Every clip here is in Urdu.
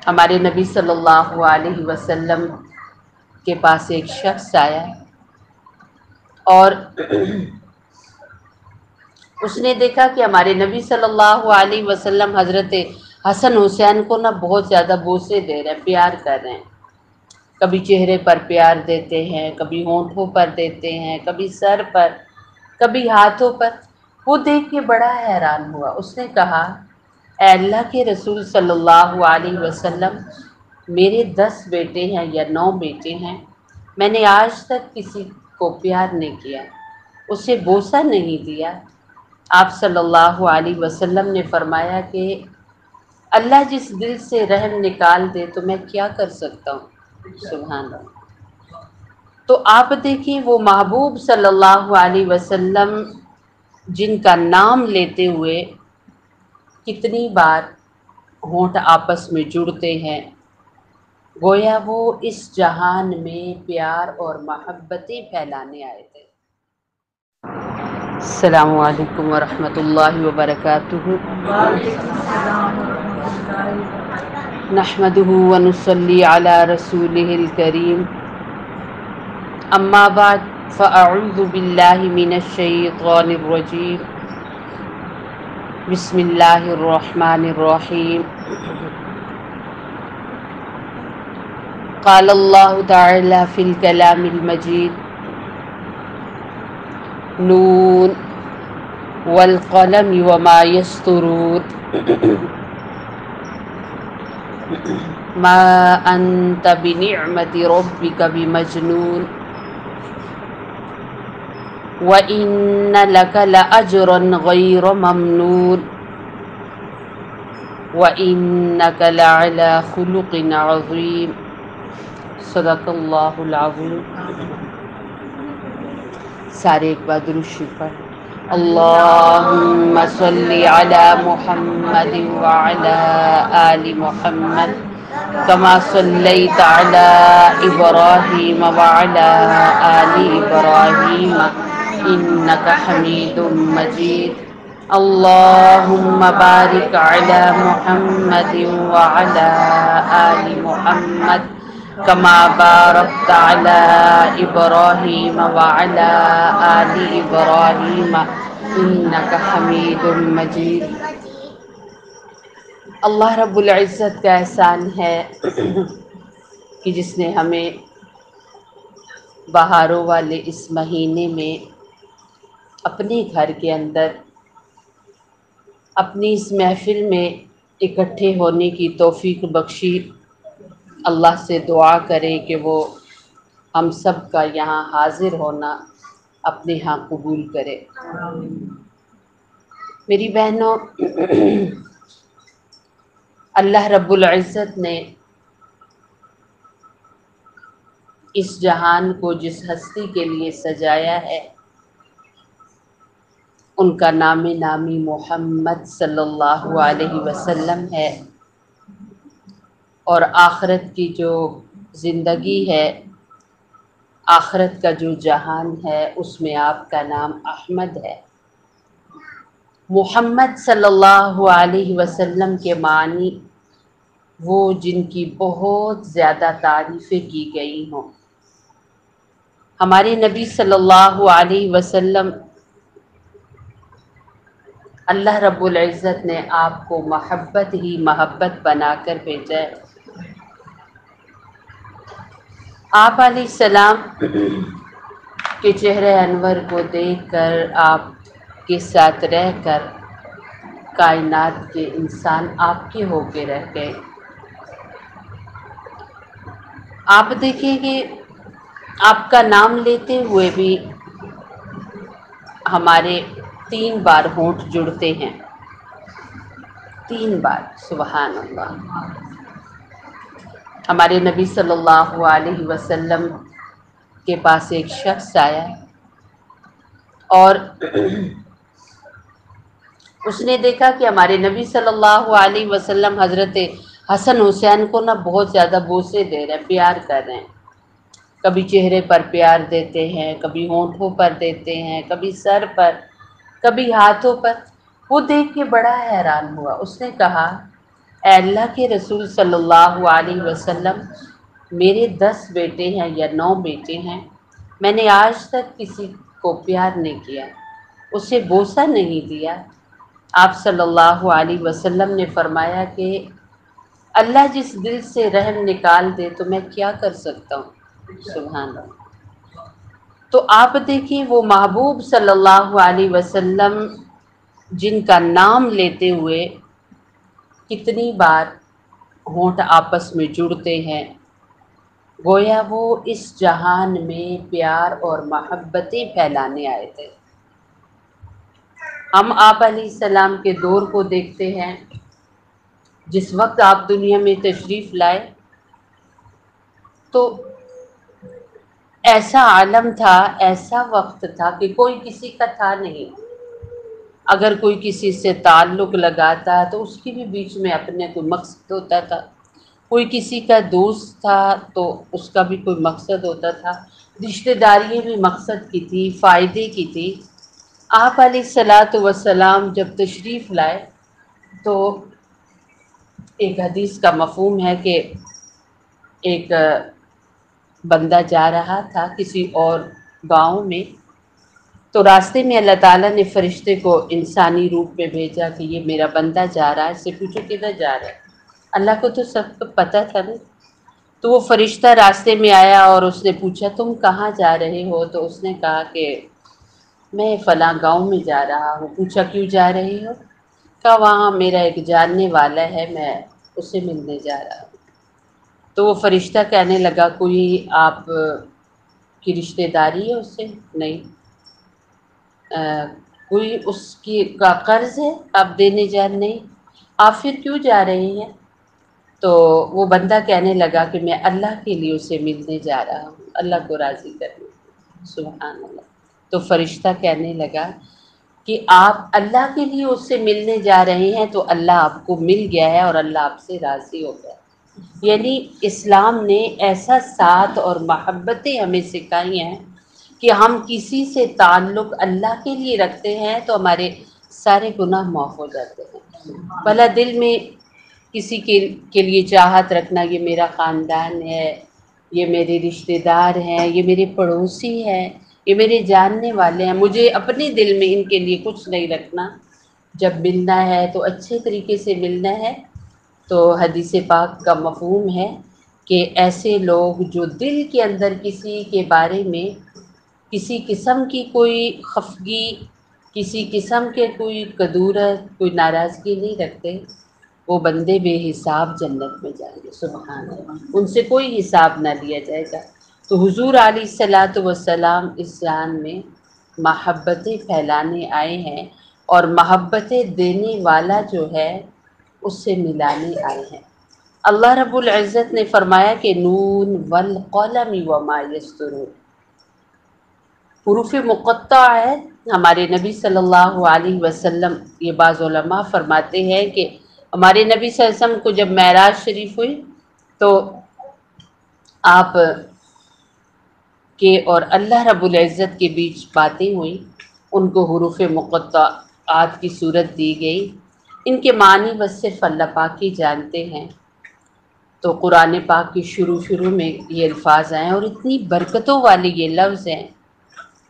ہمارے نبی صلی اللہ علیہ وسلم کے پاس ایک شخص آیا اور اس نے دیکھا کہ ہمارے نبی صلی اللہ علیہ وسلم حضرت حسن حسین کو بہت زیادہ بوسے دے رہے ہیں، پیار کر رہے ہیں۔ کبھی چہرے پر پیار دیتے ہیں، کبھی ہونٹوں پر دیتے ہیں، کبھی سر پر، کبھی ہاتھوں پر۔ وہ دیکھ کے بڑا حیران ہوا۔ اس نے کہا، اے اللہ کے رسول صلی اللہ علیہ وسلم، میرے 10 بیٹے ہیں یا 9 بیٹے ہیں، میں نے آج تک کسی کو پیار نہیں کیا، اسے بوسہ نہیں دیا۔ آپ صلی اللہ علیہ وسلم نے فرمایا کہ اللہ جس دل سے رحم نکال دے تو میں کیا کر سکتا ہوں؟ سبحان اللہ۔ تو آپ دیکھیں وہ محبوب صلی اللہ علیہ وسلم جن کا نام لیتے ہوئے کتنی بار ہونٹ آپس میں جڑتے ہیں، گویا وہ اس جہان میں پیار اور محبتیں پھیلانے آئے تھے۔ السلام علیکم ورحمۃ اللہ وبرکاتہ۔ نحمدہ ونصلی علی رسولہ الکریم، اما بعد فاعوذ باللہ من الشیطان الرجیم، بسم اللہ الرحمن الرحیم۔ قال اللہ تعالی فی الکلام المجید، نون والقلم وما یسطرون، ما انت بنعمت ربک بمجنون، وَإِنَّ لَكَ لَأَجْرًا غَيْرَ مَمْنُونٍ، وَإِنَّكَ لَعَلَى خُلُقٍ عَظِيمٍ۔ صدق اللہ العظیم۔ سارے ایک بار درود شریف پڑھ۔ اللہم صلی علی محمد وعلی آل محمد کما صلیت علی ابراہیم وعلی آل ابراہیم انک حمید مجید۔ اللہم بارک علی محمد وعلی آل محمد کما بارکت علی ابراہیم وعلی آل ابراہیم انک حمید مجید۔ اللہ رب العزت کا احسان ہے کہ جس نے ہمیں بہاروں والے اس مہینے میں اپنے گھر کے اندر اپنی اس محفل میں اکٹھے ہونے کی توفیق بخشی۔ اللہ سے دعا کریں کہ وہ ہم سب کا یہاں حاضر ہونا اپنے ہاں قبول کرے۔ میری بہنوں، اللہ رب العزت نے اس جہان کو جس ہستی کے لیے سجایا ہے، ان کا نام نامی محمد صلی اللہ علیہ وسلم ہے، اور آخرت کی جو زندگی ہے، آخرت کا جو جہان ہے، اس میں آپ کا نام احمد ہے۔ محمد صلی اللہ علیہ وسلم کے معنی وہ جن کی بہت زیادہ تعریفیں کی گئی ہوں۔ ہمارے نبی صلی اللہ علیہ وسلم، اللہ رب العزت نے آپ کو محبت ہی محبت بنا کر بھیجا ہے۔ آپ علیہ السلام کے چہرے انور کو دیکھ کر، آپ کے ساتھ رہ کر، کائنات کے انسان آپ کے ہو کے رہ گئے۔ آپ دیکھیں کہ آپ کا نام لیتے ہوئے بھی ہمارے 3 بار ہونٹ جڑتے ہیں، 3 بار، سبحان اللہ۔ ہمارے نبی صلی اللہ علیہ وسلم کے پاس ایک شخص آیا اور اس نے دیکھا کہ ہمارے نبی صلی اللہ علیہ وسلم حضرت حسن حسین کو بہت زیادہ بوسے دے رہے ہیں، پیار کر رہے ہیں۔ کبھی چہرے پر پیار دیتے ہیں، کبھی ہونٹوں پر دیتے ہیں، کبھی سر پر، کبھی ہاتھوں پر۔ وہ دیکھ کے بڑا حیران ہوا۔ اس نے کہا، اے اللہ کے رسول صلی اللہ علیہ وسلم، میرے 10 بیٹے ہیں یا 9 بیٹے ہیں، میں نے آج تک کسی کو پیار نہیں کیا، اسے بوسہ نہیں دیا۔ آپ صلی اللہ علیہ وسلم نے فرمایا کہ اللہ جس دل سے رحم نکال دے تو میں کیا کر سکتا ہوں؟ سبحان اللہ۔ تو آپ دیکھیں وہ محبوب صلی اللہ علیہ وسلم جن کا نام لیتے ہوئے کتنی بار ہونٹ آپس میں جڑتے ہیں، گویا وہ اس جہان میں پیار اور محبتیں پھیلانے آئے تھے۔ ہم آپ علیہ السلام کے دور کو دیکھتے ہیں، جس وقت آپ دنیا میں تشریف لائے تو ایسا عالم تھا، ایسا وقت تھا کہ کوئی کسی کا تھا نہیں۔ اگر کوئی کسی سے تعلق لگاتا تو اس کی بھی بیچ میں اپنے کوئی مقصد ہوتا تھا، کوئی کسی کا دوست تھا تو اس کا بھی کوئی مقصد ہوتا تھا، رشتہ داریاں بھی مقصد کی تھی، فائدے کی تھی۔ آپ علیہ الصلاۃ والسلام جب تشریف لائے تو ایک حدیث کا مفہوم ہے کہ ایک بندہ جا رہا تھا کسی اور گاؤں میں، تو راستے میں اللہ تعالیٰ نے فرشتے کو انسانی روپ میں بھیجا کہ یہ میرا بندہ جا رہا ہے، اس سے پوچھو کدھر جا رہا ہے۔ اللہ کو تو سب کو پتہ تھا نا۔ تو وہ فرشتہ راستے میں آیا اور اس نے پوچھا تم کہاں جا رہے ہو؟ تو اس نے کہا کہ میں فلاں گاؤں میں جا رہا ہوں۔ پوچھا کیوں جا رہی ہو؟ کہا وہاں میرا ایک جاننے والا ہے، میں اسے ملنے جا رہا ہوں۔ تو وہ فرشتہ کہنے لگا کوئی آپ کی رشتہ داری ہے اس سے؟ نہیں۔ کوئی اس کی کا قرض ہے آپ دینے جا؟ نہیں۔ آپ پھر کیوں جا رہے ہیں؟ تو وہ بندہ کہنے لگا کہ میں اللہ کے لیے اسے ملنے جا رہا ہوں، اللہ کو راضی کرنے۔ سبحان اللہ۔ تو فرشتہ کہنے لگا کہ آپ اللہ کے لیے اس سے ملنے جا رہے ہیں تو اللہ آپ کو مل گیا ہے اور اللہ آپ سے راضی ہو گیا۔ یعنی اسلام نے ایسا ساتھ اور محبتیں ہمیں سکھائی ہیں کہ ہم کسی سے تعلق اللہ کے لیے رکھتے ہیں تو ہمارے سارے گناہ معاف ہو جاتے ہیں۔ بھلا دل میں کسی کے لیے چاہت رکھنا، یہ میرا خاندان ہے، یہ میرے رشتہ دار ہیں، یہ میرے پڑوسی ہیں، یہ میرے جاننے والے ہیں، مجھے اپنے دل میں ان کے لیے کچھ نہیں رکھنا۔ جب ملنا ہے تو اچھے طریقے سے ملنا ہے۔ تو حدیث پاک کا مفہوم ہے کہ ایسے لوگ جو دل کے اندر کسی کے بارے میں کسی قسم کی کوئی خفگی، کسی قسم کے کوئی کدورت، کوئی ناراضگی نہیں رکھتے، وہ بندے بے حساب جنت میں جائیں گے۔ سبحان اللہ۔ ان سے کوئی حساب نہ لیا جائے گا۔ تو حضور علیہ الصلاۃ والسلام اس جہان میں محبتیں پھیلانے آئے ہیں اور محبتیں دینے والا جو ہے اس سے ملانے آئے ہیں۔ اللہ رب العزت نے فرمایا کہ نون والقلم وما یسطرون، حروف مقطع ہے۔ ہمارے نبی صلی اللہ علیہ وسلم، یہ بعض علماء فرماتے ہیں کہ ہمارے نبی صلی اللہ علیہ وسلم کو جب معراج شریف ہوئی تو آپ کے اور اللہ رب العزت کے بیچ باتیں ہوئیں، ان کو حروف مقطعات کی صورت دی گئی۔ ان کے معنی بس صرف اللہ پاک ہی جانتے ہیں۔ تو قرآن پاک کی شروع میں یہ الفاظ ہیں اور اتنی برکتوں والے یہ لفظ ہیں۔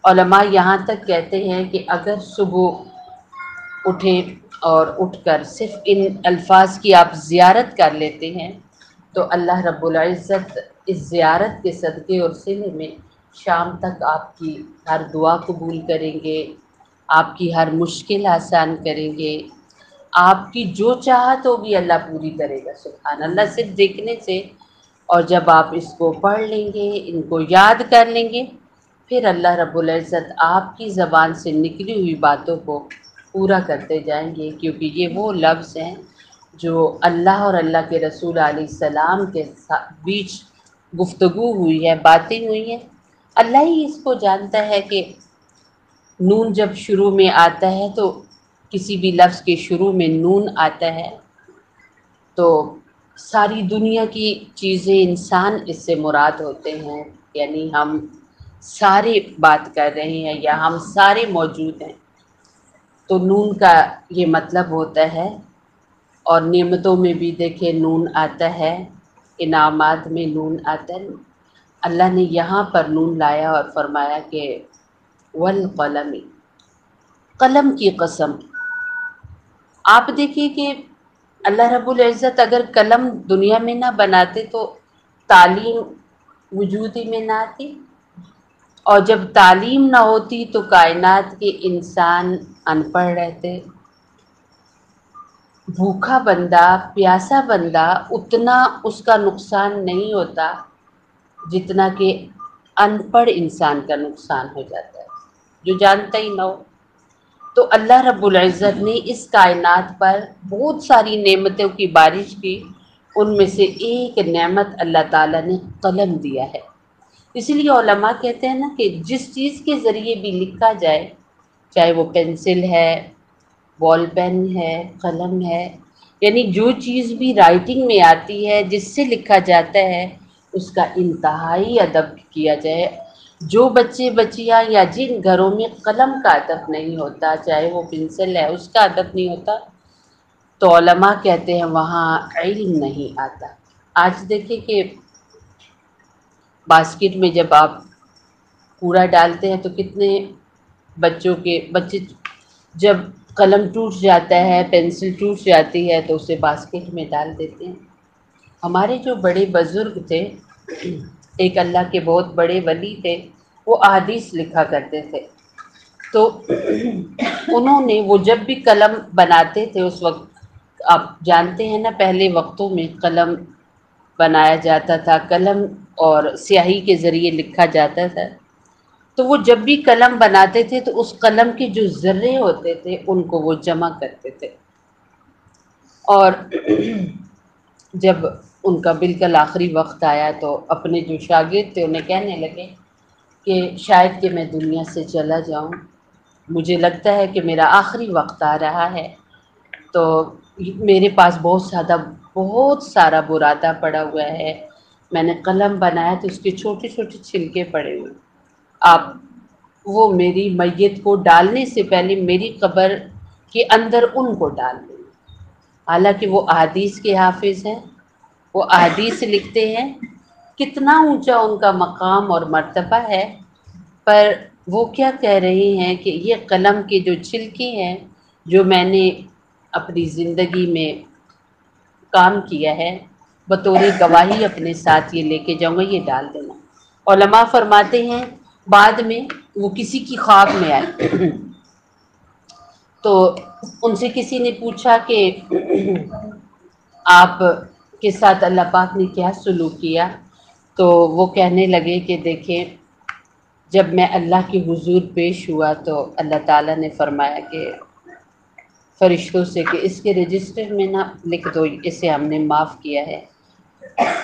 علماء یہاں تک کہتے ہیں کہ اگر صبح اٹھیں اور اٹھ کر صرف ان الفاظ کی آپ زیارت کر لیتے ہیں تو اللہ رب العزت اس زیارت کے صدقے اور صلے میں شام تک آپ کی ہر دعا قبول کریں گے، آپ کی ہر مشکل آسان کریں گے، آپ کی جو چاہت ہوگی اللہ پوری کرے گا۔ سبحان اللہ۔ صرف دیکھنے سے، اور جب آپ اس کو پڑھ لیں گے، ان کو یاد کر لیں گے، پھر اللہ رب العزت آپ کی زبان سے نکلی ہوئی باتوں کو پورا کرتے جائیں گے، کیونکہ یہ وہ لفظ ہیں جو اللہ اور اللہ کے رسول علیہ السلام کے بیچ گفتگو ہوئی ہے، باتیں ہوئی ہیں۔ اللہ ہی اس کو جانتا ہے کہ نون جب شروع میں آتا ہے تو کسی بھی لفظ کے شروع میں نون آتا ہے تو ساری دنیا کی چیزیں، انسان اس سے مراد ہوتے ہیں، یعنی ہم سارے بات کر رہے ہیں یا ہم سارے موجود ہیں۔ تو نون کا یہ مطلب ہوتا ہے اور نعمتوں میں بھی دیکھیں نون آتا ہے، انعامات میں نون آتا ہے۔ اللہ نے یہاں پر نون لایا اور فرمایا کہ والقلم، قلم کی قسم۔ آپ دیکھیے کہ اللہ رب العزت اگر قلم دنیا میں نہ بناتے تو تعلیم وجود ہی میں نہ آتی، اور جب تعلیم نہ ہوتی تو کائنات کے انسان ان پڑھ رہتے۔ بھوکا بندہ، پیاسا بندہ اتنا اس کا نقصان نہیں ہوتا جتنا کہ ان پڑھ انسان کا نقصان ہو جاتا ہے، جو جانتا ہی نہ ہو۔ تو اللہ رب العزت نے اس کائنات پر بہت ساری نعمتوں کی بارش کی، ان میں سے ایک نعمت اللہ تعالیٰ نے قلم دیا ہے۔ اسی لیے علماء کہتے ہیں نا کہ جس چیز کے ذریعے بھی لکھا جائے، چاہے وہ پینسل ہے، بال پین ہے، قلم ہے، یعنی جو چیز بھی رائٹنگ میں آتی ہے، جس سے لکھا جاتا ہے، اس کا انتہائی ادب کیا جائے۔ جو بچے بچیاں یا جن گھروں میں قلم کا ادب نہیں ہوتا، چاہے وہ پنسل ہے اس کا ادب نہیں ہوتا، تو علماء کہتے ہیں وہاں علم نہیں آتا۔ آج دیکھیں کہ باسکٹ میں جب آپ کوڑا ڈالتے ہیں تو کتنے بچے جب قلم ٹوٹ جاتا ہے، پینسل ٹوٹ جاتی ہے تو اسے باسکٹ میں ڈال دیتے ہیں۔ ہمارے جو بڑے بزرگ تھے، ایک اللہ کے بہت بڑے ولی تھے، وہ احادیث لکھا کرتے تھے، تو انہوں نے وہ جب بھی قلم بناتے تھے اس وقت، آپ جانتے ہیں نا پہلے وقتوں میں قلم بنایا جاتا تھا، قلم اور سیاہی کے ذریعے لکھا جاتا تھا، تو وہ جب بھی قلم بناتے تھے تو اس قلم کے جو ذرے ہوتے تھے ان کو وہ جمع کرتے تھے، اور جب ان کا بالکل آخری وقت آیا تو اپنے جو شاگرد تھے انہیں کہنے لگے کہ شاید کہ میں دنیا سے چلا جاؤں، مجھے لگتا ہے کہ میرا آخری وقت آ رہا ہے، تو میرے پاس بہت سارا برادہ پڑا ہوا ہے، میں نے قلم بنایا تو اس کے چھوٹے چھوٹے چھلکے پڑے ہوئے، آپ وہ میری میت کو ڈالنے سے پہلے میری قبر کے اندر ان کو ڈال دیں۔ حالانکہ وہ احادیث کے حافظ ہیں، وہ احادیث لکھتے ہیں، کتنا اونچا ان کا مقام اور مرتبہ ہے، پر وہ کیا کہہ رہے ہیں کہ یہ قلم کے جو چھلکے ہیں جو میں نے اپنی زندگی میں کام کیا ہے، بطور گواہی اپنے ساتھ یہ لے کے جاؤں گا، یہ ڈال دینا۔ علماء فرماتے ہیں بعد میں وہ کسی کی خواب میں آئے تو ان سے کسی نے پوچھا کہ آپ کے ساتھ اللہ پاک نے کیا سلوک کیا، تو وہ کہنے لگے کہ دیکھیں جب میں اللہ کے حضور پیش ہوا تو اللہ تعالیٰ نے فرمایا کہ فرشتوں سے کہ اس کے رجسٹر میں نہ لکھ دو اسے ہم نے معاف کیا ہے۔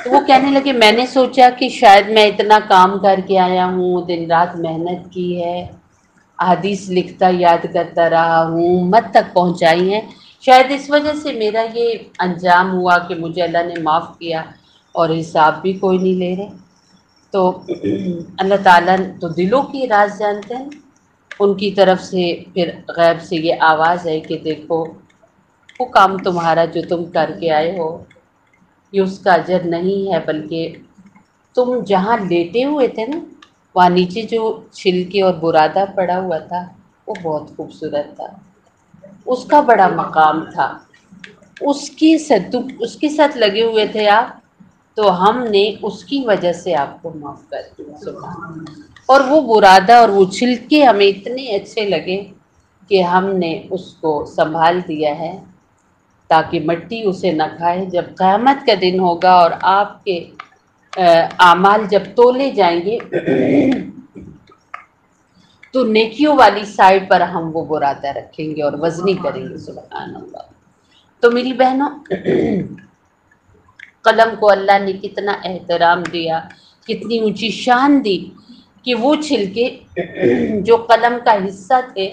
تو وہ کہنے لگے میں نے سوچا کہ شاید میں اتنا کام کر کے آیا ہوں، دن رات محنت کی ہے، احادیث لکھتا یاد کرتا رہا ہوں، امت تک پہنچائی ہیں، شاید اس وجہ سے میرا یہ انجام ہوا کہ مجھے اللہ نے معاف کیا اور حساب بھی کوئی نہیں لے رہے۔ تو اللہ تعالیٰ تو دلوں کی راز جانتے ہیں، ان کی طرف سے پھر غیب سے یہ آواز ہے کہ دیکھو وہ کام تمہارا جو تم کر کے آئے ہو یہ اس کا اجر نہیں ہے، بلکہ تم جہاں لیٹے ہوئے تھے نا وہاں نیچے جو چھلکے اور برادہ پڑا ہوا تھا وہ بہت خوبصورت تھا، اس کا بڑا مقام تھا، اس کے ساتھ لگے ہوئے تھے آپ، تو ہم نے اس کی وجہ سے آپ کو معاف کر دیا، سبحان اللہ۔ اور وہ برادہ اور وہ چھلکے ہمیں اتنے اچھے لگے کہ ہم نے اس کو سنبھال دیا ہے تاکہ مٹی اسے نہ کھائے۔ جب قیامت کا دن ہوگا اور آپ کے اعمال جب تولے جائیں گے تو نیکیوں والی سائڈ پر ہم وہ برادہ رکھیں گے اور وزنی کریں گے، سبحان اللہ۔ تو میری بہنوں، قلم کو اللہ نے کتنا احترام دیا، کتنی اونچی شان دی کہ وہ چھلکے جو قلم کا حصہ تھے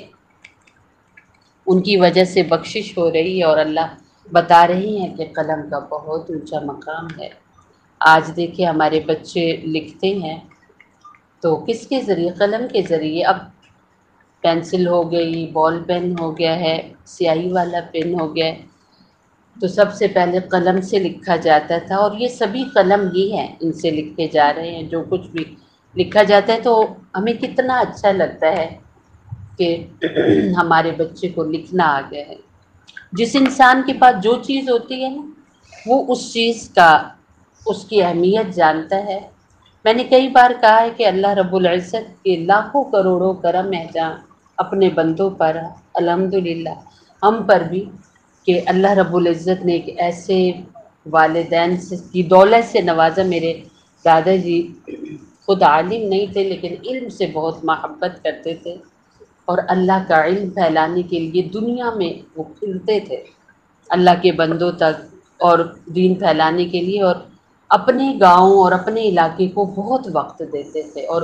ان کی وجہ سے بخشش ہو رہی ہے، اور اللہ بتا رہی ہیں کہ قلم کا بہت اونچا مقام ہے۔ آج دیکھیں ہمارے بچے لکھتے ہیں تو کس کے ذریعے؟ قلم کے ذریعے۔ اب پینسل ہو گئی، بال پین ہو گیا ہے، سیاہی والا پین ہو گیا ہے، تو سب سے پہلے قلم سے لکھا جاتا تھا، اور یہ سبھی قلم ہی ہیں، ان سے لکھے جا رہے ہیں جو کچھ بھی لکھا جاتا ہے۔ تو ہمیں کتنا اچھا لگتا ہے کہ ہمارے بچے کو لکھنا آ گیا ہے۔ جس انسان کے پاس جو چیز ہوتی ہے نا، وہ اس چیز کا، اس کی اہمیت جانتا ہے۔ میں نے کئی بار کہا ہے کہ اللہ رب العزت کے لاکھوں کروڑوں کرم احسان اپنے بندوں پر، الحمدللہ ہم پر بھی، کہ اللہ رب العزت نے ایک ایسے والدین کی دولت سے نوازا۔ میرے دادا جی خود عالم نہیں تھے، لیکن علم سے بہت محبت کرتے تھے، اور اللہ کا علم پھیلانے کے لیے دنیا میں وہ پھرتے تھے اللہ کے بندوں تک، اور دین پھیلانے کے لیے، اور اپنے گاؤں اور اپنے علاقے کو بہت وقت دیتے تھے، اور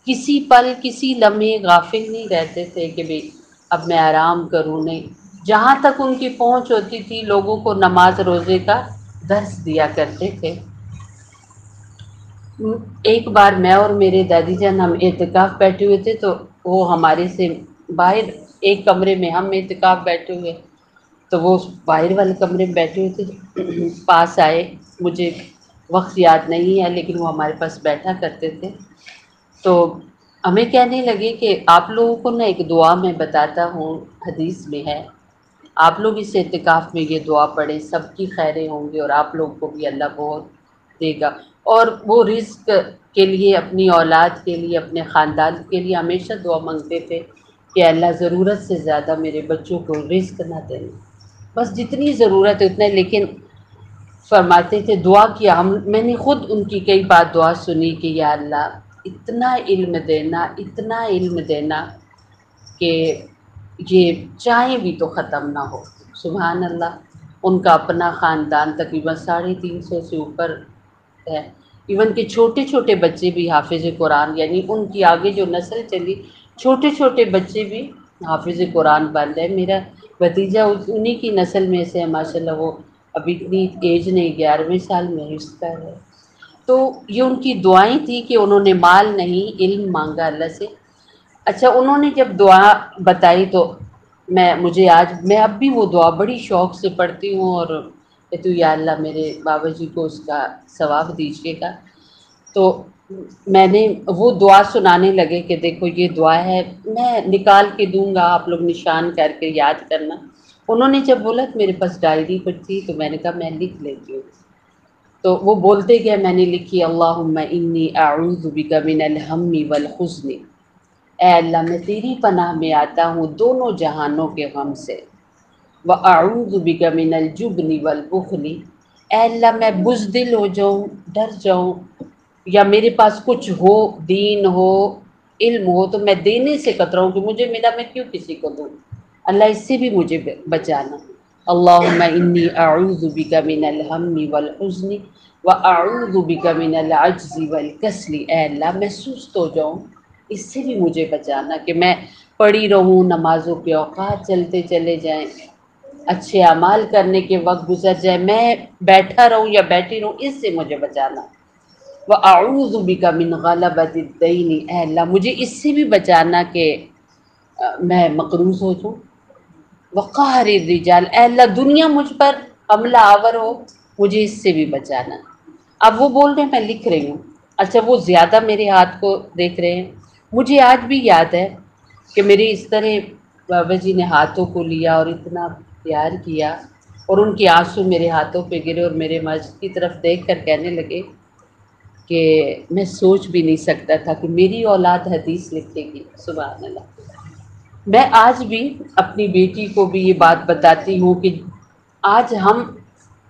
کسی پل کسی لمحے غافل نہیں رہتے تھے کہ بھئی اب میں آرام کروں، نہیں، جہاں تک ان کی پہنچ ہوتی تھی لوگوں کو نماز روزے کا درس دیا کرتے تھے۔ ایک بار میں اور میرے دادی جان ہم اعتکاف بیٹھے ہوئے تھے، تو وہ ہمارے سے باہر ایک کمرے میں ہم اعتکاف بیٹھے ہوئے، تو وہ باہر والے کمرے میں بیٹھے ہوئے تھے، پاس آئے، مجھے وقت یاد نہیں ہے لیکن وہ ہمارے پاس بیٹھا کرتے تھے، تو ہمیں کہنے لگے کہ آپ لوگوں کو نا ایک دعا میں بتاتا ہوں، حدیث میں ہے، آپ لوگ اس اعتکاف میں یہ دعا پڑھیں، سب کی خیریں ہوں گی، اور آپ لوگوں کو بھی اللہ بہت دے گا۔ اور وہ رزق کے لیے، اپنی اولاد کے لیے، اپنے خاندان کے لیے ہمیشہ دعا مانگتے تھے کہ اللہ ضرورت سے زیادہ میرے بچوں کو رزق نہ دیں، بس جتنی ضرورت ہے اتنا، لیکن فرماتے تھے دعا کیا، میں نے خود ان کی کئی بار دعا سنی کہ یا اللہ اتنا علم دینا، اتنا علم دینا کہ یہ چاہیں بھی تو ختم نہ ہو۔ سبحان اللہ، ان کا اپنا خاندان تقریباً 350 سے اوپر ہے، ایون کہ چھوٹے چھوٹے بچے بھی حافظ قرآن، یعنی ان کی آگے جو نسل چلی، چھوٹے چھوٹے بچے بھی حافظ قرآن بن رہے۔ میرا بھتیجا انہی کی نسل میں سے ہے، ماشاء اللہ، وہ ابھی اتنی ایج نہیں، 11ویں سال میں حفظ کر ہے۔ تو یہ ان کی دعائیں تھیں کہ انہوں نے مال نہیں، علم مانگا اللہ سے۔ اچھا، انہوں نے جب دعا بتائی تو مجھے آج میں اب بھی وہ دعا بڑی شوق سے پڑھتی ہوں، اور تو یا اللہ میرے بابا جی کو اس کا ثواب دیجیے گا۔ تو میں نے وہ دعا سنانے لگے کہ دیکھو یہ دعا ہے، میں نکال کے دوں گا، آپ لوگ نشان کر کے یاد کرنا۔ انہوں نے جب بولا کہ میرے پاس ڈائری پر تھی، تو میں نے کہا میں لکھ لیتی ہوں، تو وہ بولتے گئے، میں نے لکھی اللہم انی اعوذ بک من الہم والحزن، اے اللہ میں تیری پناہ میں آتا ہوں دونوں جہانوں کے غم سے، وَأَعُوذُ بِكَ مِنَ الْجُبْنِ وَالْبُخْلِ، اے اللہ میں بزدل ہو جاؤں، ڈر جاؤں، یا میرے پاس کچھ ہو، دین ہو، علم ہو، تو میں دینے سے کتراؤں کہ مجھے ملا میں کیوں کسی کو دوں، اللہ اس سے بھی مجھے بچانا۔ اللہم انی اعوذ بک من الہم والحزن واعوذ بک من العجز والکسل، اے اللہ میں سست ہو جاؤں، اس سے بھی مجھے بچانا کہ میں پڑھی رہوں، نمازوں کے اوقات چلتے چلے جائیں، اچھے اعمال کرنے کے وقت گزر جائے، میں بیٹھا رہوں یا بیٹھی رہوں، اس سے مجھے بچانا۔ وَأَعُوذُ بِكَ مِنْ غَلَبَةِ الدَّيْنِ، اے اللہ مجھے اس سے بھی بچانا کہ میں مقروض ہو جاؤں۔ وَقَهْرِ الرِّجَالِ، اے اللہ دنیا مجھ پر حملہ آور ہو، مجھے اس سے بھی بچانا۔ اب وہ بول رہے ہیں، میں لکھ رہی ہوں، اچھا وہ زیادہ میرے ہاتھ کو دیکھ رہے ہیں، مجھے آج بھی یاد ہے کہ میرے اس طرح بابا جی نے ہاتھوں کو لیا اور اتنا پیار کیا، اور ان کے آنسو میرے ہاتھوں پہ گرے، اور میرے مسجد کی طرف دیکھ کر کہنے لگے کہ میں سوچ بھی نہیں سکتا تھا کہ میری اولاد حدیث لکھے گی۔ سبحان اللہ۔ میں آج بھی اپنی بیٹی کو بھی یہ بات بتاتی ہوں کہ آج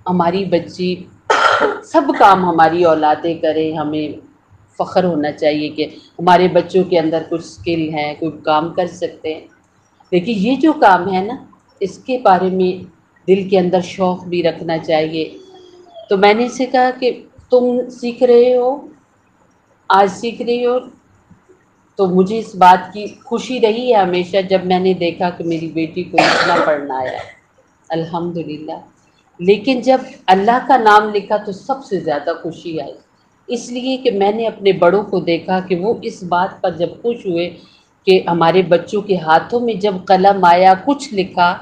ہماری بچی سب کام ہماری اولادیں کریں، ہمیں فخر ہونا چاہیے کہ ہمارے بچوں کے اندر کچھ اسکل ہے، کوئی کام کر سکتے ہیں، لیکن یہ جو کام ہے نا، اس کے بارے میں دل کے اندر شوق بھی رکھنا چاہیے۔ تو میں نے اسے کہا کہ تم سیکھ رہے ہو، آج سیکھ رہی ہو، تو مجھے اس بات کی خوشی رہی ہے ہمیشہ جب میں نے دیکھا کہ میری بیٹی کو اتنا پڑھنا آیا، الحمدللہ، لیکن جب اللہ کا نام لکھا تو سب سے زیادہ خوشی آئی، اس لیے کہ میں نے اپنے بڑوں کو دیکھا کہ وہ اس بات پر جب خوش ہوئے کہ ہمارے بچوں کے ہاتھوں میں جب قلم آیا، کچھ لکھا،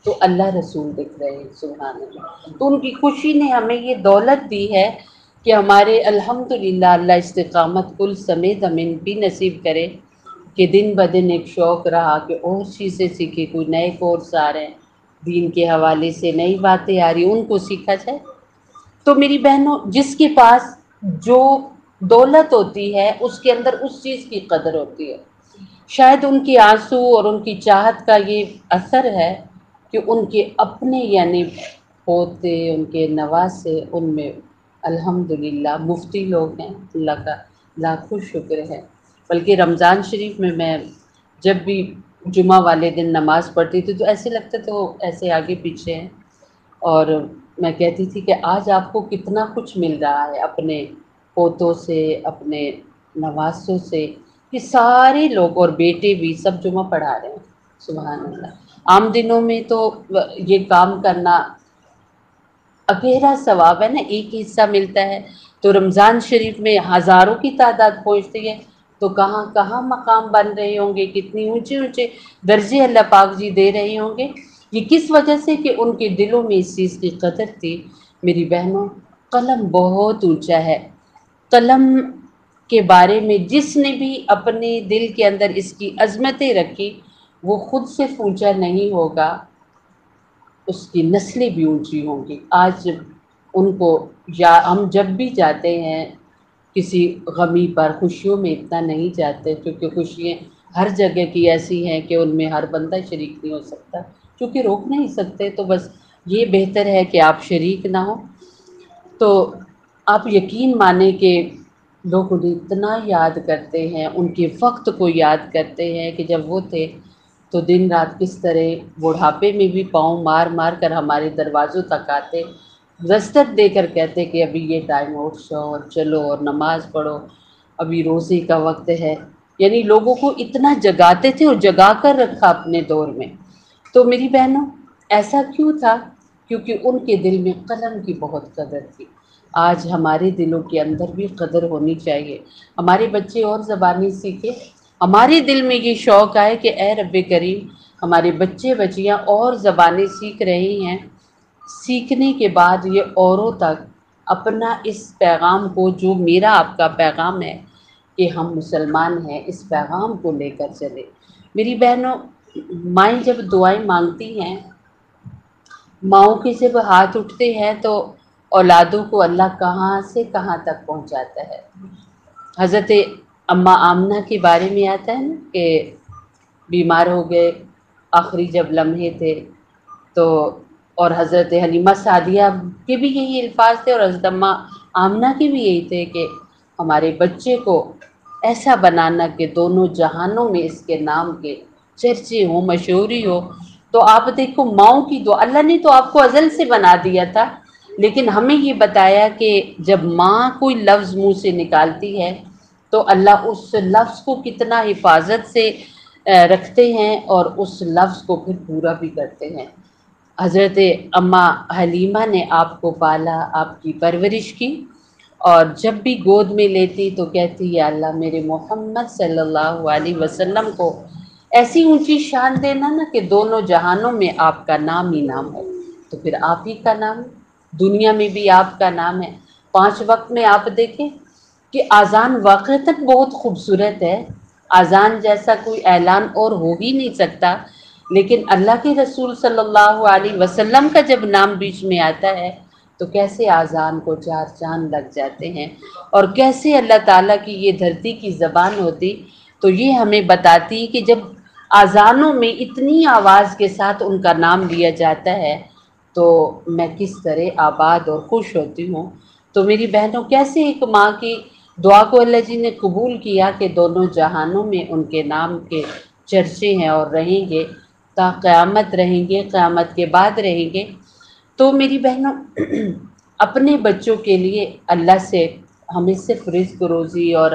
تو اللہ رسول دکھ رہے ہیں، سبحان اللہ۔ تو ان کی خوشی نے ہمیں یہ دولت دی ہے کہ ہمارے الحمدللہ اللہ استقامت کل سمیت ہمیں بھی نصیب کرے کہ دن بدن ایک شوق رہا کہ اور چیزیں سیکھیں، کوئی نئے کورس آ رہے ہیں دین کے حوالے سے، نئی باتیں آ رہی ہیں، ان کو سیکھا جائے۔ تو میری بہنوں، جس کے پاس جو دولت ہوتی ہے اس کے اندر اس چیز کی قدر ہوتی ہے۔ شاید ان کے آنسو اور ان کی چاہت کا یہ اثر ہے کہ ان کے اپنے یعنی پوتے، ان کے نواسے، ان میں الحمدللہ مفتی لوگ ہیں، اللہ کا لاکھوں شکر ہے۔ بلکہ رمضان شریف میں جب بھی جمعہ والے دن نماز پڑھتی تھی تو ایسے لگتا تھا وہ ایسے آگے پیچھے ہیں، اور میں کہتی تھی کہ آج آپ کو کتنا کچھ مل رہا ہے اپنے پوتوں سے، اپنے نواسوں سے، کہ سارے لوگ اور بیٹے بھی سب جمعہ پڑھا رہے ہیں، سبحان اللہ۔ عام دنوں میں تو یہ کام کرنا اکیلا ثواب ہے نا، ایک حصہ ملتا ہے، تو رمضان شریف میں ہزاروں کی تعداد پہنچتی ہے، تو کہاں کہاں مقام بن رہے ہوں گے، کتنی اونچے اونچے درجے اللہ پاک جی دے رہے ہوں گے۔ یہ کس وجہ سے کہ ان کے دلوں میں اس چیز کی قدر تھی۔ میری بہنوں، قلم بہت اونچا ہے۔ قلم کے بارے میں جس نے بھی اپنے دل کے اندر اس کی عظمتیں رکھی، وہ خود سے اونچا نہیں ہوگا، اس کی نسلیں بھی اونچی ہوں گی۔ آج ان کو یا ہم جب بھی جاتے ہیں کسی غمی پر، خوشیوں میں اتنا نہیں جاتے، کیونکہ خوشیاں ہر جگہ کی ایسی ہیں کہ ان میں ہر بندہ شریک نہیں ہو سکتا، کیونکہ روک نہیں سکتے، تو بس یہ بہتر ہے کہ آپ شریک نہ ہو۔ تو آپ یقین مانیں کہ لوگ انہیں اتنا یاد کرتے ہیں، ان کے وقت کو یاد کرتے ہیں کہ جب وہ تھے تو دن رات کس طرح بڑھاپے میں بھی پاؤں مار مار کر ہمارے دروازوں تک آتے، دستک دے کر کہتے کہ ابھی یہ ٹائم اٹھ جاؤ اور چلو اور نماز پڑھو، ابھی روزے کا وقت ہے۔ یعنی لوگوں کو اتنا جگاتے تھے اور جگا کر رکھا اپنے دور میں۔ تو میری بہنوں، ایسا کیوں تھا؟ کیونکہ ان کے دل میں قلم کی بہت قدر تھی۔ آج ہمارے دلوں کے اندر بھی قدر ہونی چاہیے۔ ہمارے بچے اور زبانیں سیکھیں، ہمارے دل میں یہ شوق آئے کہ اے رب کریم، ہمارے بچے بچیاں اور زبانیں سیکھ رہے ہیں، سیکھنے کے بعد یہ اوروں تک اپنا اس پیغام کو، جو میرا آپ کا پیغام ہے کہ ہم مسلمان ہیں، اس پیغام کو لے کر چلے۔ میری بہنوں، مائیں جب دعائیں مانگتی ہیں، ماؤں کے جب ہاتھ اٹھتے ہیں تو اولادوں کو اللہ کہاں سے کہاں تک پہنچاتا ہے۔ حضرت اماں آمنہ کے بارے میں آتا ہے نا کہ بیمار ہو گئے، آخری جب لمحے تھے تو، اور حضرت حلیمہ سعدیہ کے بھی یہی الفاظ تھے اور حضرت اماں آمنہ کے بھی یہی تھے کہ ہمارے بچے کو ایسا بنانا کہ دونوں جہانوں میں اس کے نام کے چرچے ہوں، مشہوری ہو۔ تو آپ دیکھو، ماؤں کی دعا، اللہ نے تو آپ کو ازل سے بنا دیا تھا، لیکن ہمیں یہ بتایا کہ جب ماں کوئی لفظ منہ سے نکالتی ہے تو اللہ اس لفظ کو کتنا حفاظت سے رکھتے ہیں اور اس لفظ کو پھر پورا بھی کرتے ہیں۔ حضرت اماں حلیمہ نے آپ کو پالا، آپ کی پرورش کی، اور جب بھی گود میں لیتی تو کہتی یا اللہ میرے محمد صلی اللہ علیہ وسلم کو ایسی اونچی شان دینا نا کہ دونوں جہانوں میں آپ کا نام ہی نام ہے۔ تو پھر آپ ہی کا نام ہے، دنیا میں بھی آپ کا نام ہے۔ 5 وقت میں آپ دیکھیں کہ اذان واقعتاً بہت خوبصورت ہے، اذان جیسا کوئی اعلان اور ہو ہی نہیں سکتا، لیکن اللہ کے رسول صلی اللہ علیہ وسلم کا جب نام بیچ میں آتا ہے تو کیسے اذان کو 4 چاند لگ جاتے ہیں، اور کیسے اللہ تعالیٰ کی یہ دھرتی کی زبان ہوتی تو یہ ہمیں بتاتی کہ جب اذانوں میں اتنی آواز کے ساتھ ان کا نام لیا جاتا ہے تو میں کس طرح آباد اور خوش ہوتی ہوں۔ تو میری بہنوں، کیسے ایک ماں کی دعا کو اللہ جی نے قبول کیا کہ دونوں جہانوں میں ان کے نام کے چرچے ہیں اور رہیں گے، تا قیامت رہیں گے، قیامت کے بعد رہیں گے۔ تو میری بہنوں، اپنے بچوں کے لیے اللہ سے ہمیں صرف رزق روزی اور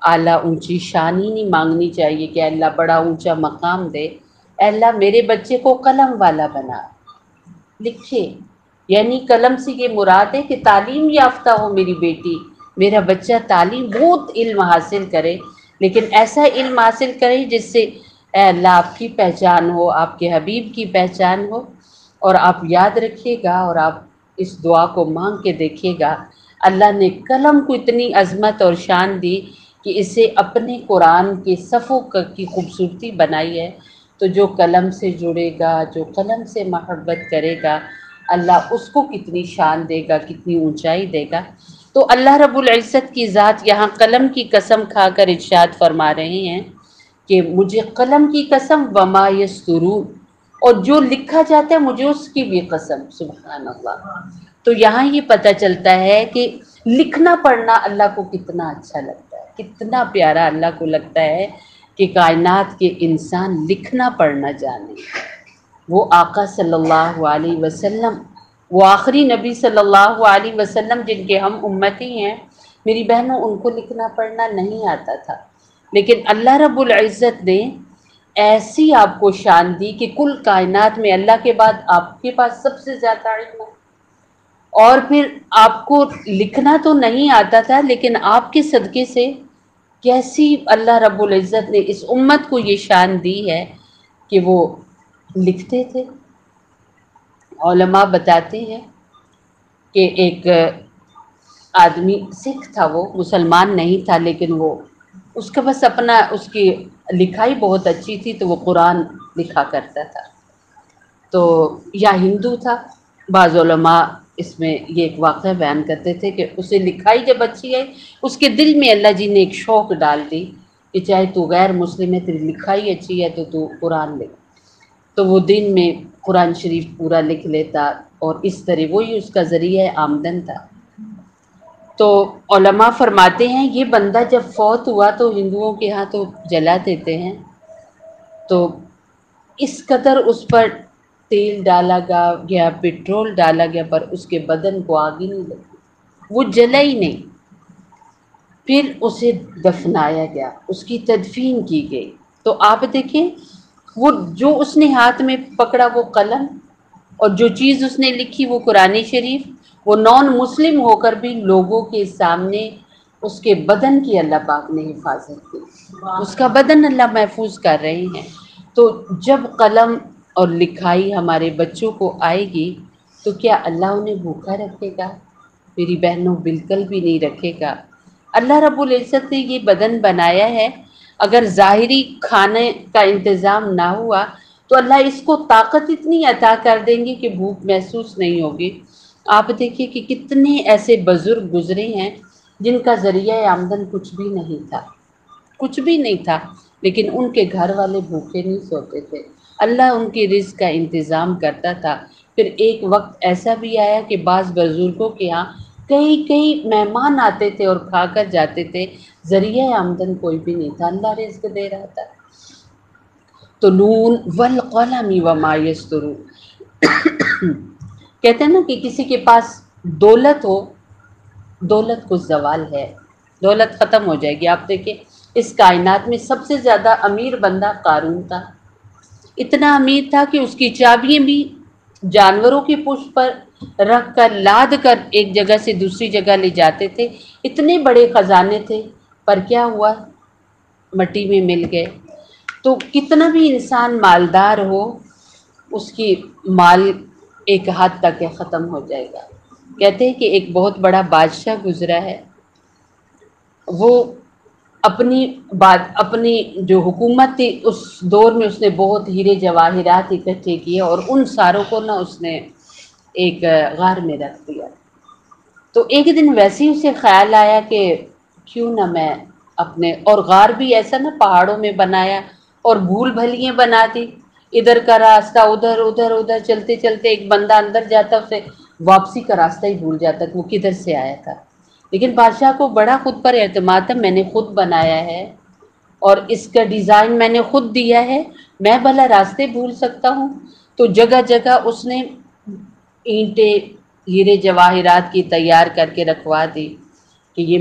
اعلیٰ اونچی شان ہی نہیں مانگنی چاہیے کہ اللہ بڑا اونچا مقام دے، اے اللہ میرے بچے کو قلم والا بنا، لکھے۔ یعنی قلم سے یہ مراد ہے کہ تعلیم یافتہ ہو میری بیٹی، میرا بچہ تعلیم، بہت علم حاصل کرے، لیکن ایسا علم حاصل کرے جس سے اے اللہ آپ کی پہچان ہو، آپ کے حبیب کی پہچان ہو، اور آپ یاد رکھیے گا اور آپ اس دعا کو مانگ کے دیکھیے گا، اللہ نے قلم کو اتنی عظمت اور شان دی کہ اسے اپنے قرآن کے صفوں کی خوبصورتی بنائی ہے۔ تو جو قلم سے جڑے گا، جو قلم سے محبت کرے گا، اللہ اس کو کتنی شان دے گا، کتنی اونچائی دے گا۔ تو اللہ رب العزت کی ذات یہاں قلم کی قسم کھا کر ارشاد فرما رہے ہیں کہ مجھے قلم کی قسم وما یسترون، اور جو لکھا جاتا ہے مجھے اس کی بھی قسم، سبحان اللہ۔ تو یہاں یہ پتہ چلتا ہے کہ لکھنا پڑھنا اللہ کو کتنا اچھا لگتا ہے، کتنا پیارا اللہ کو لگتا ہے کہ کائنات کے انسان لکھنا پڑھنا جانے۔ وہ آقا صلی اللہ علیہ وسلم، وہ آخری نبی صلی اللہ علیہ وسلم جن کے ہم امتی ہیں، میری بہنوں ان کو لکھنا پڑھنا نہیں آتا تھا، لیکن اللہ رب العزت نے ایسی آپ کو شان دی کہ کل کائنات میں اللہ کے بعد آپ کے پاس سب سے زیادہ علم ہے، اور پھر آپ کو لکھنا تو نہیں آتا تھا، لیکن آپ کے صدقے سے کیسی اللہ رب العزت نے اس امت کو یہ شان دی ہے کہ وہ لکھتے تھے۔ علماء بتاتے ہیں کہ ایک آدمی سکھ تھا، وہ مسلمان نہیں تھا، لیکن وہ اس کا بس اپنا، اس کی لکھائی بہت اچھی تھی تو وہ قرآن لکھا کرتا تھا، تو یا ہندو تھا۔ بعض علماء اس میں یہ ایک واقعہ بیان کرتے تھے کہ اسے لکھائی جب اچھی ہے، اس کے دل میں اللہ جی نے ایک شوق ڈال دی کہ چاہے تو غیر مسلم ہے، تیری لکھائی اچھی ہے تو قرآن لکھ۔ تو وہ دن میں قرآن شریف پورا لکھ لیتا، اور اس طرح وہی اس کا ذریعہ آمدن تھا۔ تو علماء فرماتے ہیں یہ بندہ جب فوت ہوا تو ہندوؤں کے ہاں تو جلا دیتے ہیں، تو اس قدر اس پر تیل ڈالا گیا، پٹرول ڈالا گیا، پر اس کے بدن کو آگ ہی نہیں لگی، وہ جلا ہی نہیں۔ پھر اسے دفنایا گیا، اس کی تدفین کی گئی۔ تو آپ دیکھیں، وہ جو اس نے ہاتھ میں پکڑا وہ قلم، اور جو چیز اس نے لکھی وہ قرآن شریف، وہ نان مسلم ہو کر بھی لوگوں کے سامنے اس کے بدن کی اللہ پاک نے حفاظت کی، اس کا بدن اللہ محفوظ کر رہے ہیں۔ تو جب قلم اور لکھائی ہمارے بچوں کو آئے گی تو کیا اللہ انہیں بھوکا رکھے گا؟ میری بہنوں بالکل بھی نہیں رکھے گا۔ اللہ رب العزت نے یہ بدن بنایا ہے، اگر ظاہری کھانے کا انتظام نہ ہوا تو اللہ اس کو طاقت اتنی عطا کر دیں گے کہ بھوک محسوس نہیں ہوگی۔ آپ دیکھیے کہ کتنے ایسے بزرگ گزرے ہیں جن کا ذریعہ آمدن کچھ بھی نہیں تھا، کچھ بھی نہیں تھا، لیکن ان کے گھر والے بھوکے نہیں سوتے تھے، اللہ ان کی رزق کا انتظام کرتا تھا۔ پھر ایک وقت ایسا بھی آیا کہ بعض بزرگوں کے ہاں کئی مہمان آتے تھے اور کھا کر جاتے تھے، ذریعہ آمدن کوئی بھی نہیں تھا، اللہ رزق دے رہا تھا۔ تو نون والقلم وما یسطرون، کہتے ہیں نا کہ کسی کے پاس دولت ہو، دولت کو زوال ہے، دولت ختم ہو جائے گی۔ آپ دیکھیں اس کائنات میں سب سے زیادہ امیر بندہ قارون تھا، اتنا امیر تھا کہ اس کی چابیاں بھی جانوروں کی پشت پر رکھ کر لاد کر ایک جگہ سے دوسری جگہ لے جاتے تھے، اتنے بڑے خزانے تھے، پر کیا ہوا؟ مٹی میں مل گئے۔ تو کتنا بھی انسان مالدار ہو، اس کی مال ایک حد تک ختم ہو جائے گا۔ کہتے ہیں کہ ایک بہت بڑا بادشاہ گزرا ہے، وہ اپنی جو حکومت تھی اس دور میں اس نے بہت ہیرے جواہرات اکٹھے کیے، اور ان ساروں کو اس نے ایک غار میں رکھ دیا۔ تو ایک دن ویسے ہی اسے خیال آیا کہ کیوں نہ میں اپنے، اور غار بھی ایسا نہ پہاڑوں میں بنایا اور بھول بھلیاں بنا دی، ادھر کا راستہ ادھر ادھر ادھر چلتے چلتے ایک بندہ اندر جاتا، اسے واپسی کا راستہ ہی بھول جاتا کہ وہ کدھر سے آیا تھا۔ لیکن بادشاہ کو بڑا خود پر اعتماد تھا، میں نے خود بنایا ہے اور اس کا ڈیزائن میں نے خود دیا ہے، میں بھلا راستے بھول سکتا ہوں؟ تو جگہ جگہ اس نے اینٹیں ہیرے جواہرات کی تیار کر کے رکھوا دی کہ یہ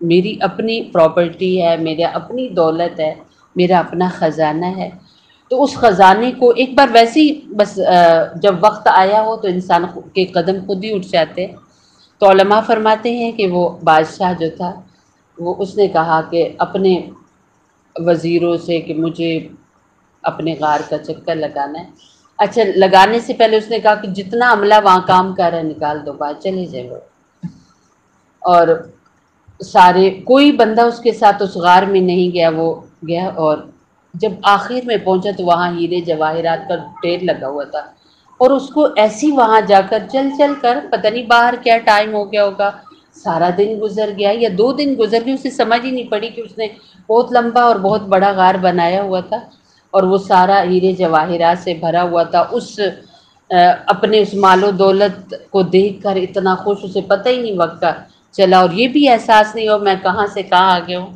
میری اپنی پراپرٹی ہے، میرا اپنی دولت ہے، میرا اپنا خزانہ ہے۔ تو اس خزانے کو ایک بار ویسے ہی بس جب وقت آیا ہو تو انسان کے قدم خود ہی اٹھ جاتے۔ تو علماء فرماتے ہیں کہ وہ بادشاہ جو تھا، وہ اس نے کہا کہ اپنے وزیروں سے کہ مجھے اپنے غار کا چکر لگانا ہے. اچھا لگانے سے پہلے اس نے کہا کہ جتنا عملہ وہاں کام کر رہا ہے نکال دو باہر چلے جائے وہ. اور سارے کوئی بندہ اس کے ساتھ اس غار میں نہیں گیا، وہ گیا اور جب آخر میں پہنچا تو وہاں ہیرے جواہرات کا ڈھیر لگا ہوا تھا. اور اس کو ایسی وہاں جا کر چل چل کر پتہ نہیں باہر کیا ٹائم ہو گیا ہوگا، سارا دن گزر گیا یا 2 دن گزر گئے، اسے سمجھ ہی نہیں پڑی کہ اس نے بہت لمبا اور بہت بڑا غار بنایا ہوا تھا اور وہ سارا ہیرے جواہرات سے بھرا ہوا تھا. اس اپنے اس مال و دولت کو دیکھ کر اتنا خوش، اسے پتہ ہی نہیں وقت کا چلا اور یہ بھی احساس نہیں ہو میں کہاں سے کہاں آ گیا ہوں.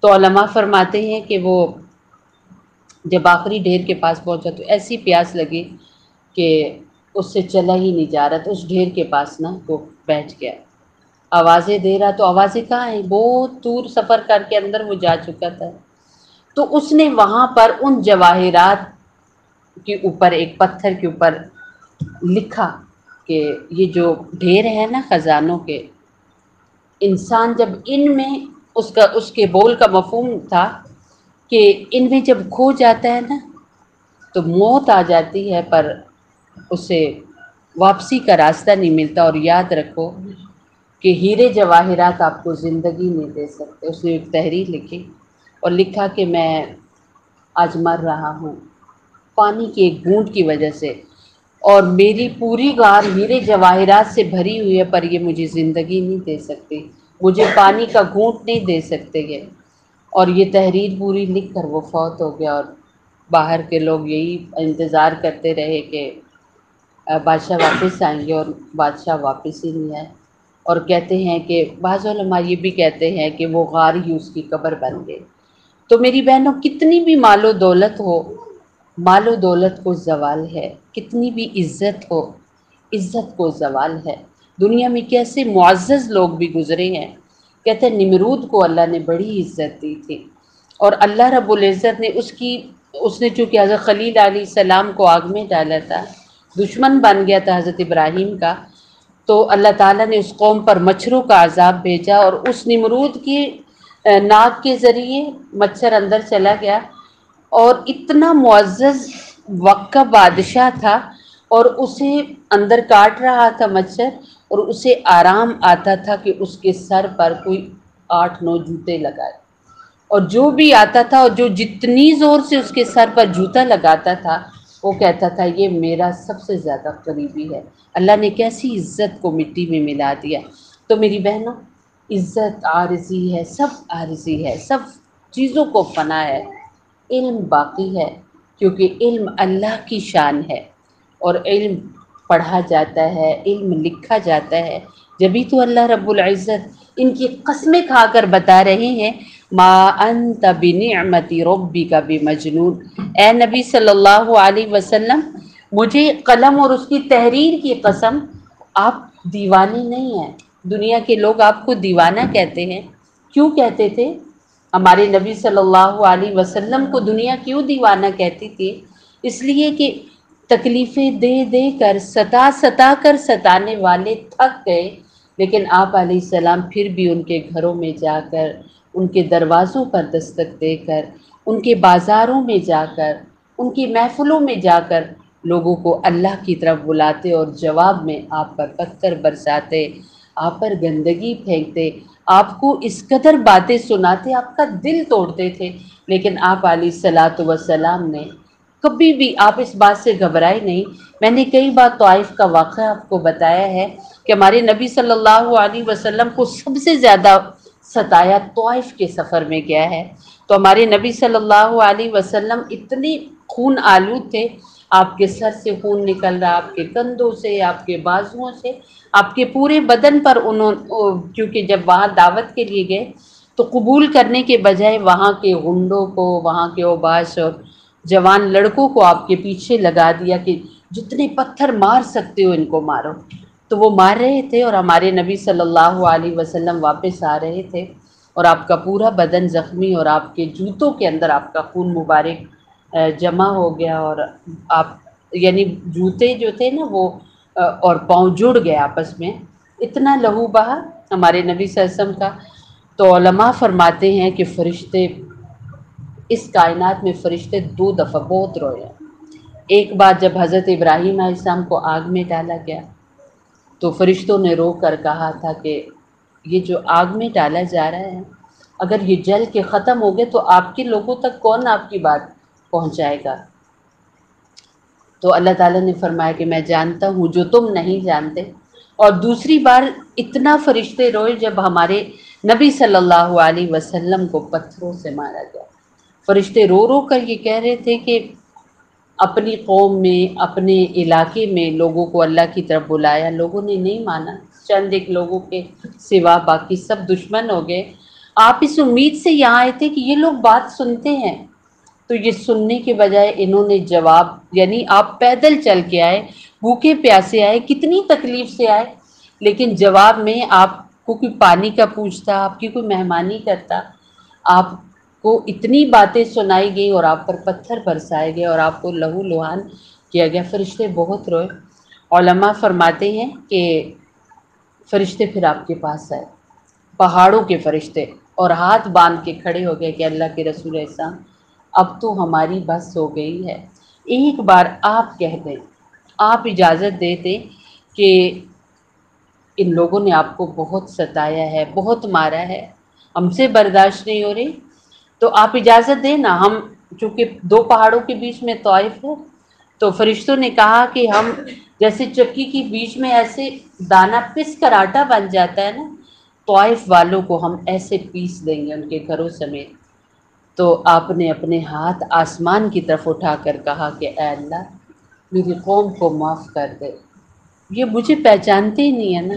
تو علماء فرماتے ہیں کہ وہ جب آخری ڈھیر کے پاس پہنچا تو ایسی پیاس لگی کہ اس سے چلا ہی نہیں جا رہا تھا. اس ڈھیر کے پاس نا وہ بیٹھ گیا، آوازیں دے رہا تو آوازیں کہاں ہیں، بہت دور سفر کر کے اندر وہ جا چکا تھا. تو اس نے وہاں پر ان جواہرات کے اوپر ایک پتھر کے اوپر لکھا کہ یہ جو ڈھیر ہے نا خزانوں کے، انسان جب ان میں اس کے بول کا مفہوم تھا کہ ان میں جب کھو جاتا ہے نا تو موت آ جاتی ہے پر اسے واپسی کا راستہ نہیں ملتا. اور یاد رکھو کہ ہیرے جواہرات آپ کو زندگی نہیں دے سکتے. اس نے ایک تحریر لکھی اور لکھا کہ میں آج مر رہا ہوں پانی کی ایک بوند کی وجہ سے، اور میری پوری غار ہیرے جواہرات سے بھری ہوئی ہے پر یہ مجھے زندگی نہیں دے سکتی، مجھے پانی کا گھونٹ نہیں دے سکتے یہ. اور یہ تحریر پوری لکھ کر وہ فوت ہو گیا. اور باہر کے لوگ یہی انتظار کرتے رہے کہ بادشاہ واپس آئیں گے اور بادشاہ واپس ہی نہیں آئے. اور کہتے ہیں کہ بعض علماء یہ بھی کہتے ہیں کہ وہ غار ہی اس کی قبر بن گئے. تو میری بہنوں کتنی بھی مال و دولت ہو، مال و دولت کو زوال ہے، کتنی بھی عزت ہو عزت کو زوال ہے. دنیا میں کیسے معزز لوگ بھی گزرے ہیں. کہتے ہیں نمرود کو اللہ نے بڑی عزت دی تھی اور اللہ رب العزت نے اس نے چونکہ حضرت خلیل علیہ السلام کو آگ میں ڈالا تھا، دشمن بن گیا تھا حضرت ابراہیم کا، تو اللہ تعالیٰ نے اس قوم پر مچھروں کا عذاب بھیجا اور اس نمرود کی ناک کے ذریعے مچھر اندر چلا گیا. اور اتنا معزز وقت کا بادشاہ تھا اور اسے اندر کاٹ رہا تھا مچھر اور اسے آرام آتا تھا کہ اس کے سر پر کوئی 8-9 جوتے لگائے. اور جو بھی آتا تھا اور جو جتنی زور سے اس کے سر پر جوتا لگاتا تھا وہ کہتا تھا یہ میرا سب سے زیادہ قریبی ہے. اللہ نے کیسی عزت کو مٹی میں ملا دیا. تو میری بہنوں عزت عارضی ہے، سب عارضی ہے، سب چیزوں کو فنا ہے، علم باقی ہے کیونکہ علم اللہ کی شان ہے اور علم پڑھا جاتا ہے، علم لکھا جاتا ہے. جبھی تو اللہ رب العزت ان کی قسمیں کھا کر بتا رہے ہیں ما انت بنعمت ربک بمجنون. اے نبی صلی اللہ علیہ وسلم مجھے قلم اور اس کی تحریر کی قسم آپ دیوانے نہیں ہیں. دنیا کے لوگ آپ کو دیوانہ کہتے ہیں. کیوں کہتے تھے؟ ہمارے نبی صلی اللہ علیہ وسلم کو دنیا کیوں دیوانہ کہتی تھی؟ اس لیے کہ تکلیفیں دے دے کر ستا کر ستانے والے تھک گئے، لیکن آپ علیہ السلام پھر بھی ان کے گھروں میں جا کر، ان کے دروازوں پر دستک دے کر، ان کے بازاروں میں جا کر، ان کی محفلوں میں جا کر لوگوں کو اللہ کی طرف بلاتے اور جواب میں آپ پر پتھر برساتے، آپ پر گندگی پھینکتے، آپ کو اس قدر باتیں سناتے، آپ کا دل توڑتے تھے. لیکن آپ علیہ الصلاۃ والسلام نے کبھی بھی آپ اس بات سے گھبرائے نہیں. میں نے کئی بار طائف کا واقعہ آپ کو بتایا ہے کہ ہمارے نبی صلی اللہ علیہ وسلم کو سب سے زیادہ ستایا طائف کے سفر میں گیا ہے. تو ہمارے نبی صلی اللہ علیہ وسلم اتنے خون آلود تھے، آپ کے سر سے خون نکل رہا، آپ کے کندھوں سے، آپ کے بازوؤں سے، آپ کے پورے بدن پر. کیونکہ جب وہاں دعوت کے لیے گئے تو قبول کرنے کے بجائے وہاں کے غنڈوں کو، وہاں کے اوباش اور جوان لڑکوں کو آپ کے پیچھے لگا دیا کہ جتنے پتھر مار سکتے ہو ان کو مارو. تو وہ مار رہے تھے اور ہمارے نبی صلی اللہ علیہ وسلم واپس آ رہے تھے اور آپ کا پورا بدن زخمی اور آپ کے جوتوں کے اندر آپ کا خون مبارک جمع ہو گیا اور آپ یعنی جوتے جو تھے نا وہ اور پاؤں جڑ گئے آپس میں، اتنا لہو بہا ہمارے نبی صلی اللہ علیہ وسلم کا. تو علماء فرماتے ہیں کہ فرشتے اس کائنات میں فرشتے 2 دفعہ بہت روئے ہیں۔ ایک بار جب حضرت ابراہیم علیہ السلام کو آگ میں ڈالا گیا تو فرشتوں نے رو کر کہا تھا کہ یہ جو آگ میں ڈالا جا رہا ہے، اگر یہ جل کے ختم ہو گئے تو آپ کے لوگوں تک کون آپ کی بات پہنچائے گا؟ تو اللہ تعالیٰ نے فرمایا کہ میں جانتا ہوں جو تم نہیں جانتے۔ اور دوسری بار اتنا فرشتے روئے جب ہمارے نبی صلی اللہ علیہ وسلم کو پتھروں سے مارا گیا۔ فرشتے رو رو کر یہ کہہ رہے تھے کہ اپنی قوم میں، اپنے علاقے میں لوگوں کو اللہ کی طرف بلایا، لوگوں نے نہیں مانا، چند ایک لوگوں کے سوا باقی سب دشمن ہو گئے۔ آپ اس امید سے یہاں آئے تھے کہ یہ لوگ بات سنتے ہیں، تو یہ سننے کے بجائے انہوں نے جواب، یعنی آپ پیدل چل کے آئے، بھوکے پیاسے آئے، کتنی تکلیف سے آئے، لیکن جواب میں آپ کو کوئی پانی کا پوچھتا، آپ کی کوئی مہمانی کرتا، آپ کو اتنی باتیں سنائی گئی اور آپ پر پتھر برسائے گئے اور آپ کو لہو لہان کیا گیا۔ فرشتے بہت روئے۔ علماء فرماتے ہیں کہ فرشتے پھر آپ کے پاس آئے، پہاڑوں کے فرشتے، اور ہاتھ باندھ کے کھڑے ہو گئے کہ اللہ کے رسول احسان اب تو ہماری بس ہو گئی ہے، ایک بار آپ کہہ دیں، آپ اجازت دے دیں کہ ان لوگوں نے آپ کو بہت ستایا ہے، بہت مارا ہے، ہم سے برداشت نہیں ہو رہی، تو آپ اجازت دیں نا، ہم چونکہ 2 پہاڑوں کے بیچ میں طائف ہے، تو فرشتوں نے کہا کہ ہم جیسے چکی کے بیچ میں ایسے دانہ پس کر آٹا بن جاتا ہے نا، طائف والوں کو ہم ایسے پیس دیں گے ان کے گھروں سمیت۔ تو آپ نے اپنے ہاتھ آسمان کی طرف اٹھا کر کہا کہ اے اللہ میری قوم کو معاف کر دے، یہ مجھے پہچانتے ہی نہیں ہے نا،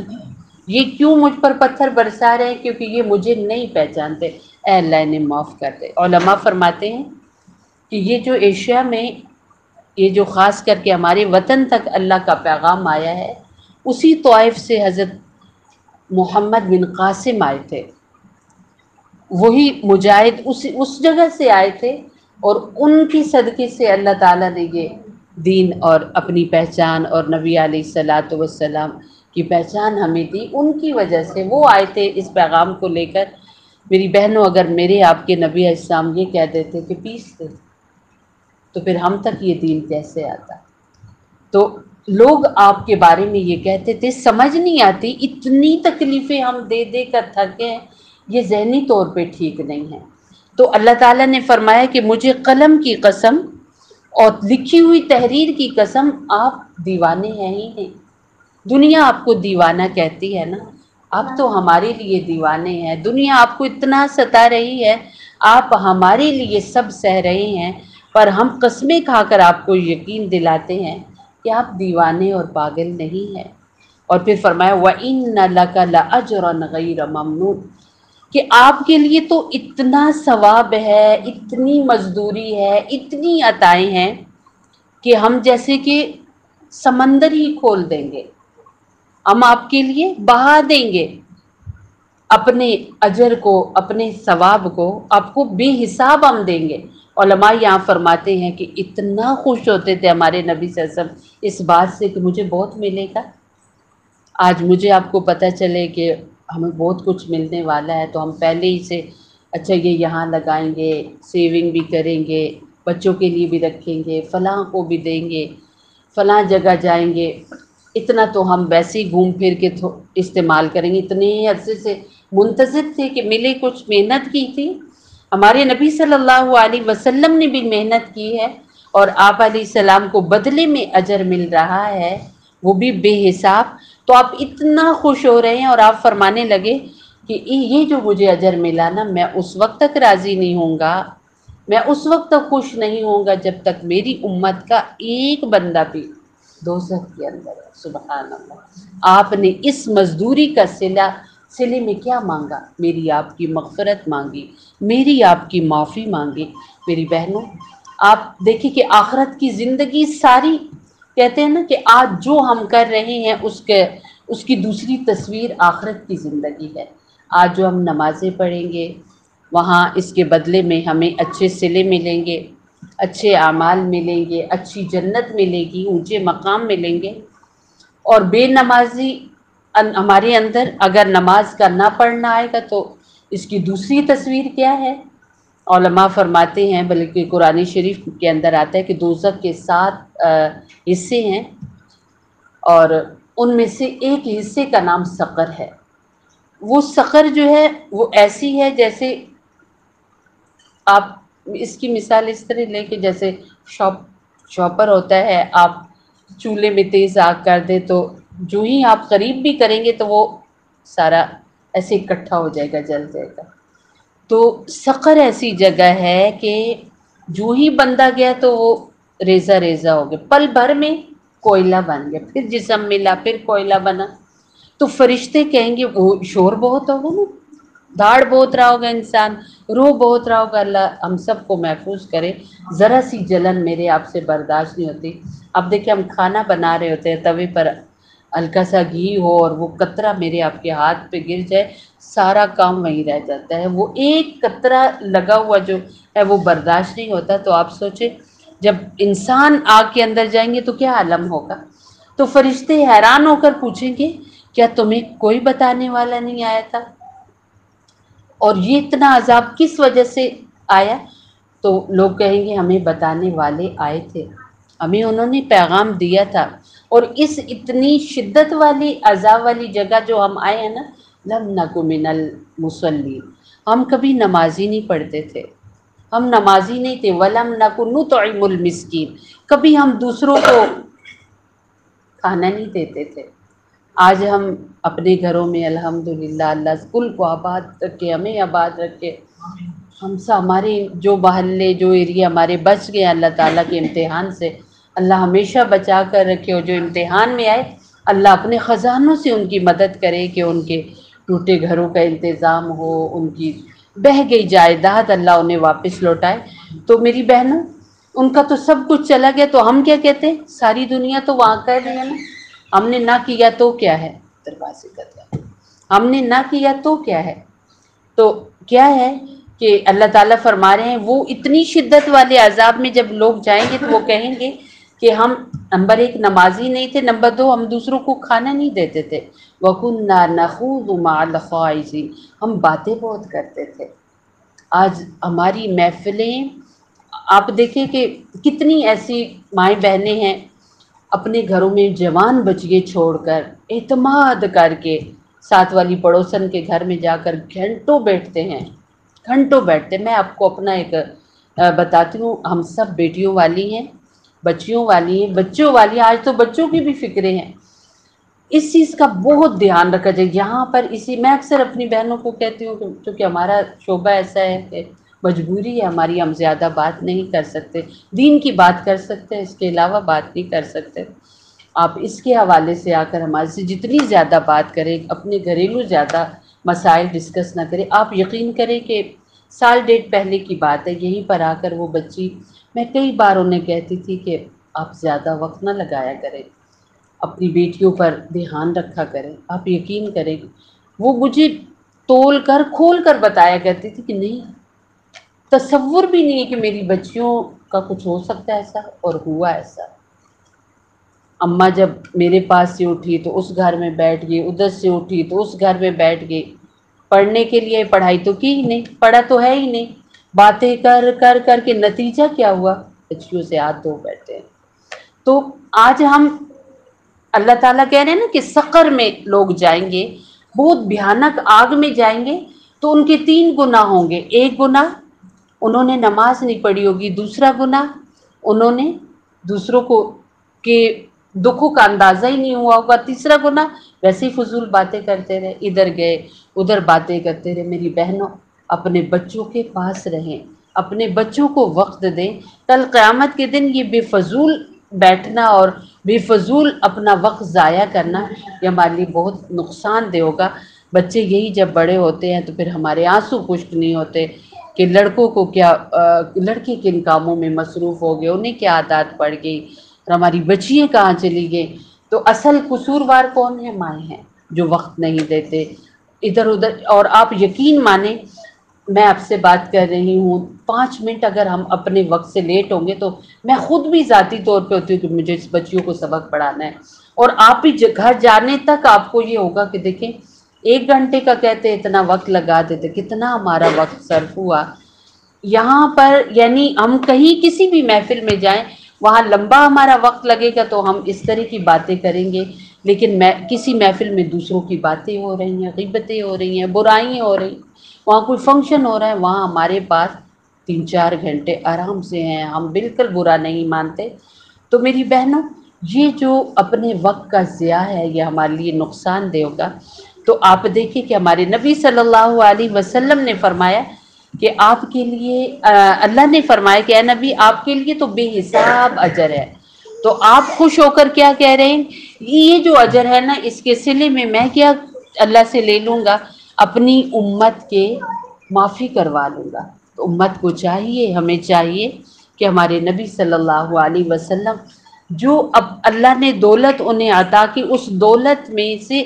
یہ کیوں مجھ پر پتھر برسا رہے ہیں؟ کیونکہ یہ مجھے نہیں پہچانتے، اے اللہ انہیں معاف کر دے۔ علماء فرماتے ہیں کہ یہ جو ایشیا میں، یہ جو خاص کر کے ہمارے وطن تک اللہ کا پیغام آیا ہے، اسی طائف سے حضرت محمد بن قاسم آئے تھے، وہی مجاہد اس جگہ سے آئے تھے، اور ان کی صدقے سے اللہ تعالیٰ نے یہ دین اور اپنی پہچان اور نبی علیہ الصلاۃ والسلام کی پہچان ہمیں دی، ان کی وجہ سے وہ آئے تھے اس پیغام کو لے کر۔ میری بہنوں، اگر میرے آپ کے نبی علیہ السلام یہ کہہ دیتے کہ پیس دے، تو پھر ہم تک یہ دین کیسے آتا؟ تو لوگ آپ کے بارے میں یہ کہتے تھے، سمجھ نہیں آتی، اتنی تکلیفیں ہم دے دے کر تھکے ہیں، یہ ذہنی طور پہ ٹھیک نہیں ہے۔ تو اللہ تعالیٰ نے فرمایا کہ مجھے قلم کی قسم اور لکھی ہوئی تحریر کی قسم، آپ دیوانے ہیں ہی نہیں۔ دنیا آپ کو دیوانہ کہتی ہے نا، آپ تو ہمارے لیے دیوانے ہیں۔ دنیا آپ کو اتنا ستا رہی ہے، آپ ہمارے لیے سب سہ رہے ہیں، پر ہم قسمیں کھا کر آپ کو یقین دلاتے ہیں کہ آپ دیوانے اور پاگل نہیں ہیں۔ اور پھر فرمایا وَإِنَّ لَكَ لَأَجْرًا غَيْرَ مَمْنُونٍ، کہ آپ کے لیے تو اتنا ثواب ہے، اتنی مزدوری ہے، اتنی عطائیں ہیں کہ ہم جیسے کہ سمندر ہی کھول دیں گے، ہم آپ کے لیے بہا دیں گے اپنے اجر کو، اپنے ثواب کو، آپ کو بے حساب ہم دیں گے۔ علماء یہاں فرماتے ہیں کہ اتنا خوش ہوتے تھے ہمارے نبی صلی اللہ علیہ وسلم اس بات سے کہ مجھے بہت ملے گا۔ آج مجھے آپ کو پتہ چلے کہ ہمیں بہت کچھ ملنے والا ہے تو ہم پہلے ہی سے اچھا یہ یہاں لگائیں گے، سیونگ بھی کریں گے، بچوں کے لیے بھی رکھیں گے، فلاں کو بھی دیں گے، فلاں جگہ جائیں گے، اتنا تو ہم ویسے ہی گھوم پھر کے استعمال کریں گے۔ اتنے عرصے سے منتظر تھے کہ ملے، کچھ محنت کی تھی، ہمارے نبی صلی اللہ علیہ وسلم نے بھی محنت کی ہے، اور آپ علیہ السلام کو بدلے میں اجر مل رہا ہے، وہ بھی بے حساب۔ تو آپ اتنا خوش ہو رہے ہیں اور آپ فرمانے لگے کہ یہ جو مجھے اجر ملا نا، میں اس وقت تک راضی نہیں ہوں گا، میں اس وقت تک خوش نہیں ہوں گا جب تک میری امت کا ایک بندہ بھی دوزخ کے اندر ہے۔ سبحان اللہ، آپ نے اس مزدوری کا صلے میں کیا مانگا؟ میری آپ کی مغفرت مانگی، میری آپ کی معافی مانگی۔ میری بہنوں، آپ دیکھیں کہ آخرت کی زندگی ساری، کہتے ہیں نا کہ آج جو ہم کر رہے ہیں اس کی دوسری تصویر آخرت کی زندگی ہے۔ آج جو ہم نمازیں پڑھیں گے، وہاں اس کے بدلے میں ہمیں اچھے صلے ملیں گے، اچھے اعمال ملیں گے، اچھی جنت ملے گی، اونچے مقام ملیں گے۔ اور بے نمازی ہمارے اندر اگر نماز کا نہ پڑھنا آئے گا تو اس کی دوسری تصویر کیا ہے؟ علماء فرماتے ہیں، بلکہ قرآن شریف کے اندر آتا ہے کہ دوزخ کے 7 حصے ہیں، اور ان میں سے ایک حصے کا نام سقر ہے۔ وہ سقر جو ہے وہ ایسی ہے جیسے آپ اس کی مثال اس طرح لیں کہ جیسے شاپر ہوتا ہے، آپ چولہے میں تیز آگ کر دیں تو جو ہی آپ قریب بھی کریں گے تو وہ سارا ایسے اکٹھا ہو جائے گا، جل جائے گا۔ تو سقر ایسی جگہ ہے کہ جو ہی بندہ گیا تو وہ ریزہ ریزہ ہو گیا، پل بھر میں کوئلہ بن گیا، پھر جسم ملا، پھر کوئلہ بنا۔ تو فرشتے کہیں گے وہ شور بہت ہوگا نا، دھاڑ بہت رہا ہوگا انسان، روح بہت رہا ہوگا، اللہ ہم سب کو محفوظ کرے، ذرا سی جلن میرے آپ سے برداشت نہیں ہوتی۔ اب دیکھیں ہم کھانا بنا رہے ہوتے ہیں، توے پر ہلکا سا گھی ہو اور وہ قطرہ میرے آپ کے ہاتھ پہ گر جائے، سارا کام وہیں رہ جاتا ہے، وہ ایک قطرہ لگا ہوا جو ہے وہ برداشت نہیں ہوتا۔ تو آپ سوچیں جب انسان آگ کے اندر جائیں گے تو کیا عالم ہوگا۔ تو فرشتے حیران ہو کر پوچھیں گے کیا تمہیں کوئی بتانے والا نہیں آیا تھا، اور یہ اتنا عذاب کس وجہ سے آیا؟ تو لوگ کہیں گے ہمیں بتانے والے آئے تھے، ہمیں انہوں نے پیغام دیا تھا، اور اس اتنی شدت والی عذاب والی جگہ جو ہم آئے ہیں نا، لم نکو من المصلین، ہم کبھی نمازی نہیں پڑھتے تھے، ہم نمازی نہیں تھے، ولم نکو نطعم المسکین، کبھی ہم دوسروں کو کھانا نہیں دیتے تھے۔ آج ہم اپنے گھروں میں الحمدللہ، اللہ کل کو آباد رکھے، ہمیں آباد رکھے، ہمارے جو محلے جو ایریا ہمارے بچ گئے اللہ تعالیٰ کے امتحان سے، اللہ ہمیشہ بچا کر رکھے، اور جو امتحان میں آئے اللہ اپنے خزانوں سے ان کی مدد کرے کہ ان کے ٹوٹے گھروں کا انتظام ہو، ان کی بہہ گئی جائیداد اللہ انہیں واپس لوٹائے۔ تو میری بہنوں، ان کا تو سب کچھ چلا گیا، تو ہم کیا کہتے ہیں، ساری دنیا تو وہاں کر رہی ہے نا، ہم نے نہ کیا تو کیا ہے، دروازے کا دیا، ہم نے نہ کیا تو کیا ہے۔ تو کیا ہے کہ اللہ تعالیٰ فرما رہے ہیں وہ اتنی شدت والے عذاب میں جب لوگ جائیں گے تو وہ کہیں گے کہ ہم نمبر 1 نمازی نہیں تھے، نمبر 2 ہم دوسروں کو کھانا نہیں دیتے تھے، وَكُنَّا نَخُوضُ مَعَ الْخَائِضِينَ، ہم باتیں بہت کرتے تھے۔ آج ہماری محفلیں آپ دیکھیں کہ کتنی ایسی مائیں بہنیں ہیں اپنے گھروں میں جوان بچیے چھوڑ کر، اعتماد کر کے ساتھ والی پڑوسن کے گھر میں جا کر گھنٹوں بیٹھتے ہیں، گھنٹوں بیٹھتے ہیں۔ میں آپ کو اپنا ایک بتاتی ہوں، ہم سب بیٹیوں والی ہیں، بچیوں والی ہیں، بچوں والی ہیں، آج تو بچوں کی بھی فکریں ہیں۔ اس چیز کا بہت دھیان رکھا جائے یہاں پر۔ میں اکثر اپنی بہنوں کو کہتی ہوں کہ چونکہ ہمارا شعبہ ایسا ہے کہ مجبوری ہے ہماری، ہم زیادہ بات نہیں کر سکتے، دین کی بات کر سکتے ہیں، اس کے علاوہ بات نہیں کر سکتے۔ آپ اس کے حوالے سے آ کر ہمارے سے جتنی زیادہ بات کریں، اپنے گھریلو زیادہ مسائل ڈسکس نہ کریں، آپ یقین کریں کہ سال ڈیڑھ پہلے کی بات ہے، یہیں پر آ کر وہ بچی، میں کئی بار انہیں کہتی تھی کہ آپ زیادہ وقت نہ لگایا کریں، اپنی بیٹیوں پر دھیان رکھا کریں۔ آپ یقین کریں وہ مجھے تول کر کھول کر بتایا کرتی تھی کہ نہیں، تصور بھی نہیں ہے کہ میری بچیوں کا کچھ ہو سکتا ہے ایسا، اور ہوا ایسا۔ اماں جب میرے پاس سے اٹھی تو اس گھر میں بیٹھ گئی، ادھر سے اٹھی تو اس گھر میں بیٹھ گئی، پڑھنے کے لیے پڑھائی تو کی ہی نہیں، پڑھا تو ہے ہی نہیں، باتیں کر کر کر کے نتیجہ کیا ہوا، بچیوں سے ہاتھ دھو بیٹھے ہیں۔ تو آج ہم اللہ تعالیٰ کہہ رہے ہیں نا کہ سقر میں لوگ جائیں گے، بہت بھیانک آگ میں جائیں گے، تو ان کے 3 گناہ ہوں گے۔ ایک گناہ انہوں نے نماز نہیں پڑھی ہوگی، دوسرا گناہ انہوں نے دوسروں کو کے دکھوں کا اندازہ ہی نہیں ہوا ہوگا، تیسرا گناہ ویسے ہی فضول باتیں کرتے رہے، ادھر گئے ادھر باتیں کرتے رہے۔ میری بہنوں، اپنے بچوں کے پاس رہیں، اپنے بچوں کو وقت دیں، کل قیامت کے دن یہ بے فضول بیٹھنا اور بے فضول اپنا وقت ضائع کرنا یہ ہمارے لیے بہت نقصان دہ ہوگا۔ بچے یہی جب بڑے ہوتے ہیں تو پھر ہمارے آنسو خشک نہیں ہوتے کہ لڑکوں کو کیا لڑکے کن کاموں میں مصروف ہو گئے، انہیں کیا عادات پڑ گئی، اور ہماری بچیاں کہاں چلی گئیں۔ تو اصل قصوروار کون ہے؟ مائیں ہیں جو وقت نہیں دیتے ادھر ادھر۔ اور آپ یقین مانیں، میں آپ سے بات کر رہی ہوں، 5 منٹ اگر ہم اپنے وقت سے لیٹ ہوں گے تو میں خود بھی ذاتی طور پہ ہوتی ہوں کہ مجھے اس بچیوں کو سبق پڑھانا ہے، اور آپ بھی گھر جانے تک آپ کو یہ ہوگا کہ دیکھیں 1 گھنٹے کا کہتے اتنا وقت لگا دیتے، کتنا ہمارا وقت صرف ہوا۔ یہاں پر یعنی ہم کہیں کسی بھی محفل میں جائیں، وہاں لمبا ہمارا وقت لگے گا تو ہم اس طرح کی باتیں کریں گے، لیکن کسی محفل میں دوسروں کی باتیں ہو رہی ہیں، غیبتیں ہو رہی ہیں، برائیاں ہو رہی ہیں، وہاں کوئی فنکشن ہو رہا ہے، وہاں ہمارے پاس 3-4 گھنٹے آرام سے ہیں، ہم بالکل برا نہیں مانتے۔ تو میری بہنوں، یہ جو اپنے وقت کا ضیاع ہے یہ ہمارے لیے نقصان دہ ہوگا۔ تو آپ دیکھیں کہ ہمارے نبی صلی اللہ علیہ وسلم نے فرمایا کہ آپ کے لیے اللہ نے فرمایا کہ اے نبی آپ کے لیے تو بے حساب اجر ہے، تو آپ خوش ہو کر کیا کہہ رہے ہیں، یہ جو اجر ہے نا اس کے صلے میں کیا اللہ سے لے لوں گا، اپنی امت کے معافی کروا لوں گا۔ تو امت کو چاہیے، ہمیں چاہیے کہ ہمارے نبی صلی اللہ علیہ وسلم جو اب اللہ نے دولت انہیں عطا کی، اس دولت میں سے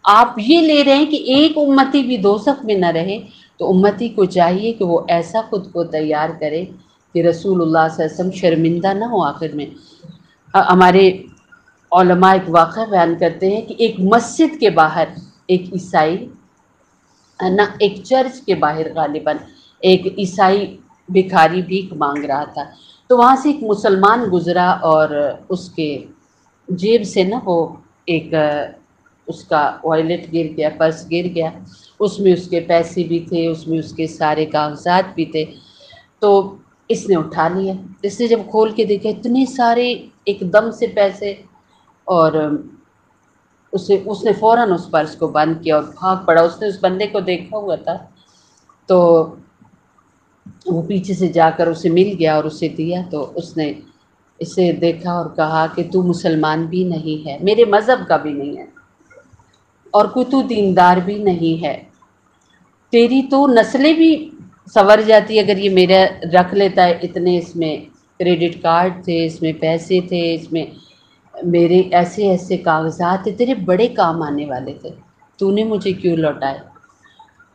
آپ یہ لے رہے ہیں کہ ایک امتی بھی دوزخ میں نہ رہے، تو امتی کو چاہیے کہ وہ ایسا خود کو تیار کرے کہ رسول اللہ صلی اللہ علیہ وسلم شرمندہ نہ ہو۔ آخر میں ہمارے علماء ایک واقعہ بیان کرتے ہیں کہ ایک مسجد کے باہر ایک عیسائی نہ، ایک چرچ کے باہر غالباً ایک عیسائی بھکاری بھیک مانگ رہا تھا، تو وہاں سے ایک مسلمان گزرا اور اس کے جیب سے نا وہ ایک اس کا وائلیٹ گر گیا، پرس گر گیا، اس میں اس کے پیسے بھی تھے، اس میں اس کے سارے کاغذات بھی تھے۔ تو اس نے اٹھا لیا، اس نے جب کھول کے دیکھا اتنے سارے ایک دم سے پیسے، اور اس نے فوراً اس پرس کو بند کیا اور بھاگ پڑا۔ اس نے اس بندے کو دیکھا ہوا تھا، تو وہ پیچھے سے جا کر اسے مل گیا اور اسے دیا، تو اس نے اسے دیکھا اور کہا کہ تو مسلمان بھی نہیں ہے، میرے مذہب کا بھی نہیں ہے، اور کوئی تو دیندار بھی نہیں ہے، تیری تو نسلیں بھی سنور جاتی اگر یہ میرا رکھ لیتا ہے، اتنے اس میں کریڈٹ کارڈ تھے، اس میں پیسے تھے، اس میں میرے ایسے ایسے کاغذات تھے، تیرے بڑے کام آنے والے تھے، تو نے مجھے کیوں لوٹائے؟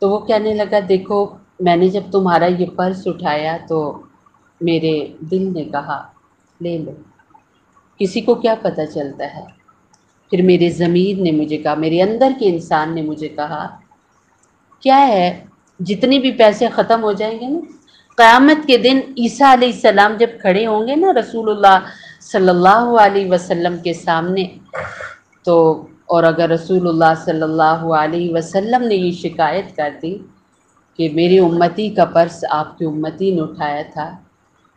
تو وہ کہنے لگا دیکھو میں نے جب تمہارا یہ پرس اٹھایا تو میرے دل نے کہا لے لو، کسی کو کیا پتہ چلتا ہے، پھر میرے ضمیر نے مجھے کہا، میرے اندر کے انسان نے مجھے کہا کیا ہے، جتنے بھی پیسے ختم ہو جائیں گے نا قیامت کے دن عیسیٰ علیہ السلام جب کھڑے ہوں گے نا رسول اللہ صلی اللہ علیہ وسلم کے سامنے، تو اور اگر رسول اللہ صلی اللہ علیہ وسلم نے یہ شکایت کر دی کہ میری امتی کا پرس آپ کی امتی نے اٹھایا تھا،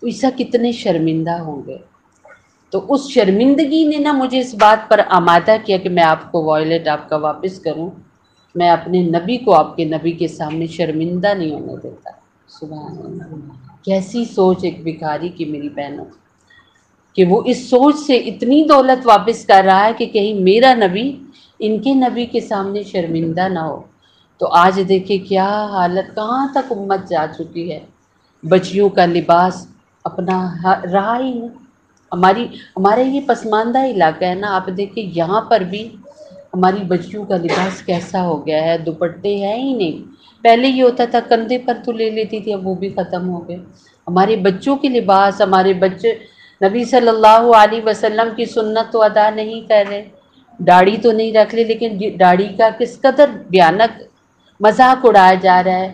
تو عیسیٰ کتنے شرمندہ ہوں گے۔ تو اس شرمندگی نے نا مجھے اس بات پر آمادہ کیا کہ میں آپ کو وائلیٹ آپ کا واپس کروں، میں اپنے نبی کو آپ کے نبی کے سامنے شرمندہ نہیں ہونے دیتا۔ سبحان اللہ، کیسی سوچ ایک بھکاری کی میری بہنوں، کہ وہ اس سوچ سے اتنی دولت واپس کر رہا ہے کہ کہیں میرا نبی ان کے نبی کے سامنے شرمندہ نہ ہو۔ تو آج دیکھیں کیا حالت، کہاں تک امت جا چکی ہے، بچیوں کا لباس اپنا رہا ہی نہیں۔ ہمارے یہ پسماندہ علاقہ ہے نا، آپ دیکھیں یہاں پر بھی ہماری بچیوں کا لباس کیسا ہو گیا ہے، دوپٹے ہیں ہی نہیں، پہلے یہ ہوتا تھا کندھے پر تو لے لیتی تھی، اب وہ بھی ختم ہو گئے۔ ہمارے بچوں کے لباس، ہمارے بچے نبی صلی اللہ علیہ وسلم کی سنت تو ادا نہیں کر رہے، داڑھی تو نہیں رکھ لے، لیکن داڑھی کا کس قدر بھیانک مذاق اڑایا جا رہا ہے،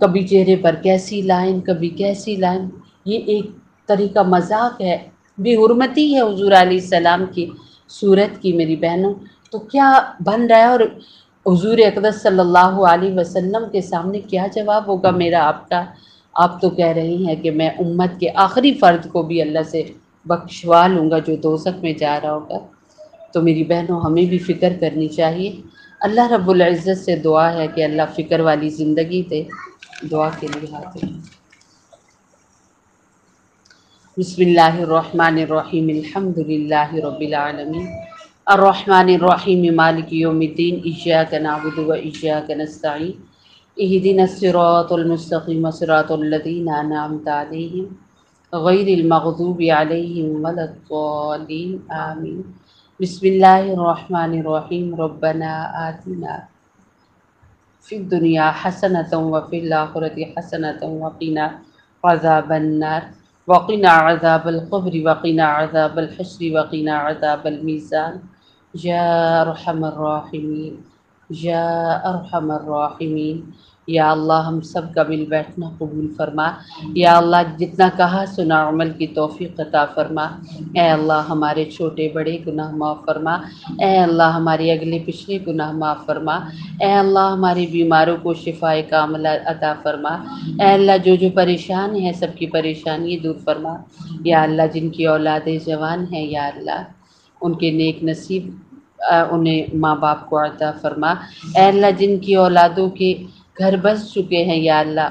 کبھی چہرے پر کیسی لائن، کبھی کیسی لائن، یہ ایک طریقہ مذاق ہے، بے حرمتی ہے حضور علیہ السلام کی صورت کی میری بہنوں۔ تو کیا بن رہا ہے، اور حضور اقدس صلی اللہ علیہ وسلم کے سامنے کیا جواب ہوگا میرا آپ کا؟ آپ تو کہہ رہی ہیں کہ میں امت کے آخری فرد کو بھی اللہ سے بخشوا لوں گا جو دوزخ میں جا رہا ہوگا۔ تو میری بہنوں ہمیں بھی فکر کرنی چاہیے، اللہ رب العزت سے دعا ہے کہ اللہ فکر والی زندگی دے۔ دعا کے لیے حاضر ہیں۔ بسم اللہ الرحمن الرحیم، الحمد للہ رب العالمین، الرحمن الرحیم، مالک یوم الدین، ایاک نعبد و ایاک نستعین، اہدنا الصراط المستقیم صراط الذین انعمت علیہم غیر المغضوب علیہم ولا الضالین آمین۔ بسم اللہ الرحمن الرحیم، ربنا آتنا فی الدنیا حسنۃ وفی الآخرۃ حسنۃ وقنا عذاب النار وقنا عذاب القبر وقنا عذاب الحشر وقنا عذاب المیزان یا ارحم الراحمین۔ یا ارحم الراحمین۔ یا اللہ ہم سب کا مل بیٹھنا قبول فرما۔ یا اللہ جتنا کہا سنا عمل کی توفیق عطا فرما۔ اے اللہ ہمارے چھوٹے بڑے گناہ معاف فرما۔ اے اللہ ہمارے اگلے پچھلے گناہ معاف فرما۔ اے اللہ ہمارے بیماروں کو شفائے کاملہ عطا فرما۔ اے اللہ جو پریشان ہیں سب کی پریشانی دور فرما۔ یا اللہ جن کی اولادیں جوان ہیں یا اللہ ان کے نیک نصیب انہیں ماں باپ کو عطا فرما۔ اے اللہ جن کی اولادوں کے گھر بس چکے ہیں یا اللہ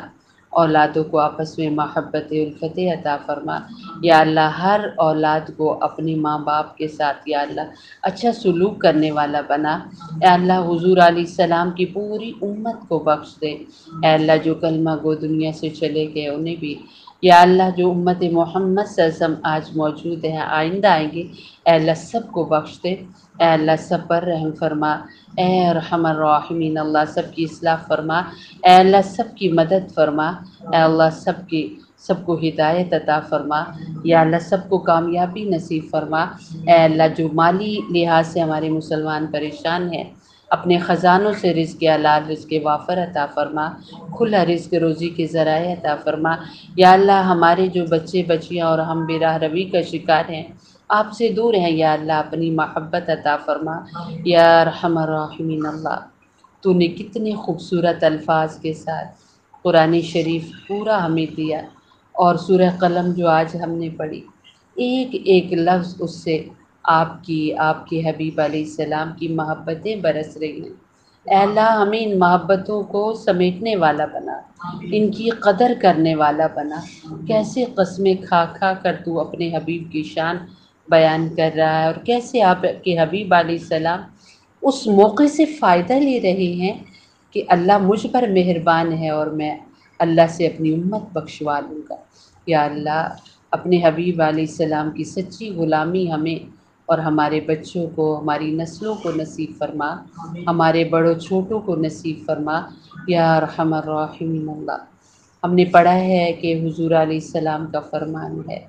اولادوں کو آپس میں محبت الفت عطا فرما۔ یا اللہ ہر اولاد کو اپنی ماں باپ کے ساتھ یا اللہ اچھا سلوک کرنے والا بنا۔ اے اللہ حضور علیہ السلام کی پوری امت کو بخش دے۔ اے اللہ جو کلمہ گو دنیا سے چلے گئے انہیں بھی یا اللہ جو امت محمد صلی اللہ علیہ وسلم آج موجود ہیں آئندہ آئیں گے اے اللہ سب کو بخش دے۔ اے اللہ سب پر رحم فرما۔ اے ارحم الراحمین اللہ سب کی اصلاح فرما۔ اے اللہ سب کی مدد فرما۔ اے اللہ سب کو ہدایت عطا فرما۔ یا اللہ سب کو کامیابی نصیب فرما۔ اے اللہ جو مالی لحاظ سے ہمارے مسلمان پریشان ہیں اپنے خزانوں سے رزق حلال رزق وافر عطا فرما۔ کھلا رزق روزی کے ذرائع عطا فرما۔ یا اللہ ہمارے جو بچے بچیاں اور ہم بے راہ روی کا شکار ہیں آپ سے دور ہیں یا اللہ اپنی محبت عطا فرما۔ یا ارحم الراحمین اللہ تو نے کتنے خوبصورت الفاظ کے ساتھ قرآن شریف پورا ہمیں دیا اور سورہ قلم جو آج ہم نے پڑھی ایک ایک لفظ اس سے آپ کے حبیب علیہ السلام کی محبتیں برس رہی ہیں۔ اے اللہ ہمیں ان محبتوں کو سمیٹنے والا بنا، ان کی قدر کرنے والا بنا۔ کیسے قسمیں کھا کھا کر تو اپنے حبیب کی شان بیان کر رہا ہے اور کیسے آپ کے حبیب علیہ السلام اس موقع سے فائدہ لے رہے ہیں کہ اللہ مجھ پر مہربان ہے اور میں اللہ سے اپنی امت بخشوا لوں گا۔ یا اللہ اپنے حبیب علیہ السلام کی سچی غلامی ہمیں اور ہمارے بچوں کو ہماری نسلوں کو نصیب فرما، ہمارے بڑوں چھوٹوں کو نصیب فرما۔ یا ارحم الراحمین اللہ ہم نے پڑھا ہے کہ حضور علیہ السلام کا فرمان ہے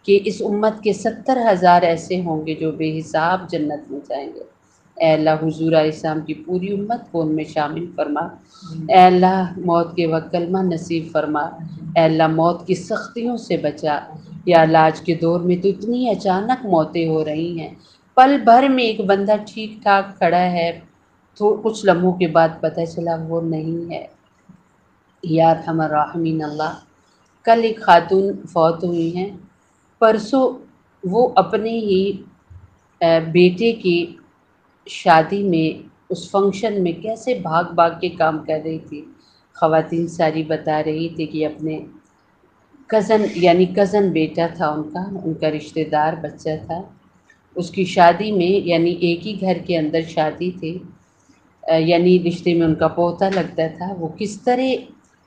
کہ اس امت کے 70,000 ایسے ہوں گے جو بے حساب جنت میں جائیں گے۔ اے اللہ حضور علیہ السلام کی پوری امت کو ان میں شامل فرما۔ اے اللہ موت کے وقت کلمہ نصیب فرما۔ اے اللہ موت کی سختیوں سے بچا۔ یا اللہ آج کے دور میں تو اتنی اچانک موتیں ہو رہی ہیں، پل بھر میں ایک بندہ ٹھیک ٹھاک کھڑا ہے تو کچھ لمحوں کے بعد پتہ چلا وہ نہیں ہے۔ یا ارحم الراحمین اللہ کل ایک خاتون فوت ہوئی ہیں، پرسوں وہ اپنے ہی بیٹے کی شادی میں اس فنکشن میں کیسے بھاگ بھاگ کے کام کر رہی تھی۔ خواتین ساری بتا رہی تھی کہ اپنے کزن بیٹا تھا ان کا رشتہ دار بچہ تھا، اس کی شادی میں یعنی ایک ہی گھر کے اندر شادی تھی، یعنی رشتے میں ان کا پوتا لگتا تھا، وہ کس طرح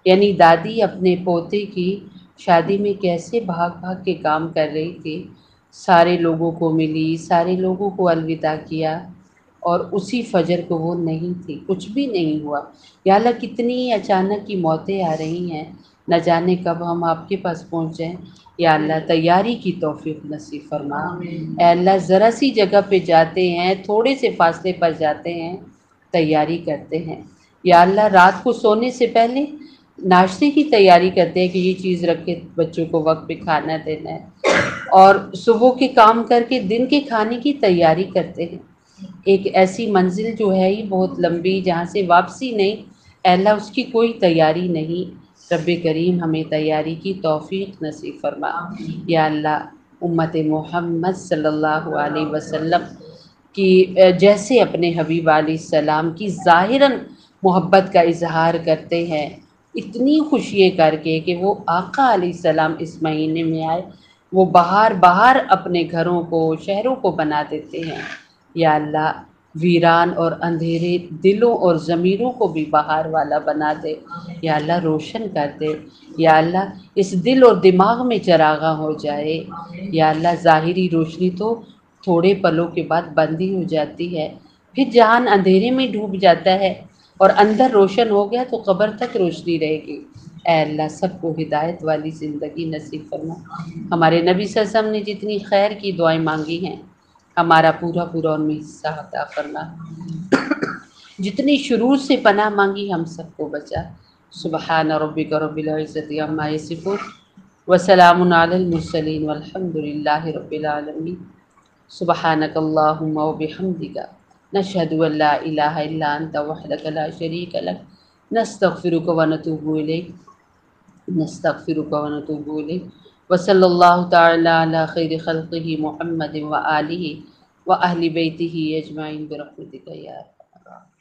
یعنی دادی اپنے پوتے کی شادی میں کیسے بھاگ بھاگ کے کام کر رہی تھی، سارے لوگوں کو ملی، سارے لوگوں کو الوداع کیا اور اسی فجر کو وہ نہیں تھی، کچھ بھی نہیں ہوا۔ یا اللہ کتنی اچانک کی موتیں آ رہی ہیں، نہ جانے کب ہم آپ کے پاس پہنچ جائیں۔ یا اللہ تیاری کی توفیق نصیب فرما۔ اے اللہ ذرا سی جگہ پہ جاتے ہیں، تھوڑے سے فاصلے پر جاتے ہیں، تیاری کرتے ہیں۔ یا اللہ رات کو سونے سے پہلے ناشتے کی تیاری کرتے ہیں کہ یہ چیز رکھ کے بچوں کو وقت پہ کھانا دینا ہے، اور صبح کے کام کر کے دن کے کھانے کی تیاری کرتے ہیں۔ ایک ایسی منزل جو ہے ہی بہت لمبی جہاں سے واپسی نہیں، اے اللہ اس کی کوئی تیاری نہیں۔ رب کریم ہمیں تیاری کی توفیق نصیب فرما۔ یا اللہ امت محمد صلی اللہ علیہ وسلم کی جیسے اپنے حبیب علیہ السلام کی ظاہراً محبت کا اظہار کرتے ہیں، اتنی خوشی کر کے کہ وہ آقا علیہ السلام اس مہینے میں آئے، وہ بہار اپنے گھروں کو شہروں کو بنا دیتے ہیں۔ یا اللہ ویران اور اندھیرے دلوں اور ضمیروں کو بھی بہار والا بنا دے۔ یا اللہ روشن کر دے۔ یا اللہ اس دل اور دماغ میں چراغاں ہو جائے۔ یا اللہ ظاہری روشنی تو تھوڑے پلوں کے بعد بند ہی ہو جاتی ہے، پھر جہان اندھیرے میں ڈوب جاتا ہے، اور اندر روشن ہو گیا تو قبر تک روشنی رہے گی۔ اے اللہ سب کو ہدایت والی زندگی نصیب فرما۔ ہمارے نبی صلی اللہ علیہ وسلم نے جتنی خیر کی دعائیں مانگی ہیں ہمارا پورا ان میں حصہ عطا فرما۔ جتنی شرور سے پناہ مانگی ہم سب کو بچا۔ سبحان ربک رب العزت عما یصفون وسلام علی المرسلین والحمد للہ رب العالمین۔ سبحانک اللہم وبحمدک نشہد ان لا الہ الا انت وحدک لا شریک لک نستغفرک ونتوب الیک وصلی اللہ تعالی علی خیر خلقہ محمد وآلہ وأہل بیتہ اجمعین برحمتک یا ارحم الراحمین۔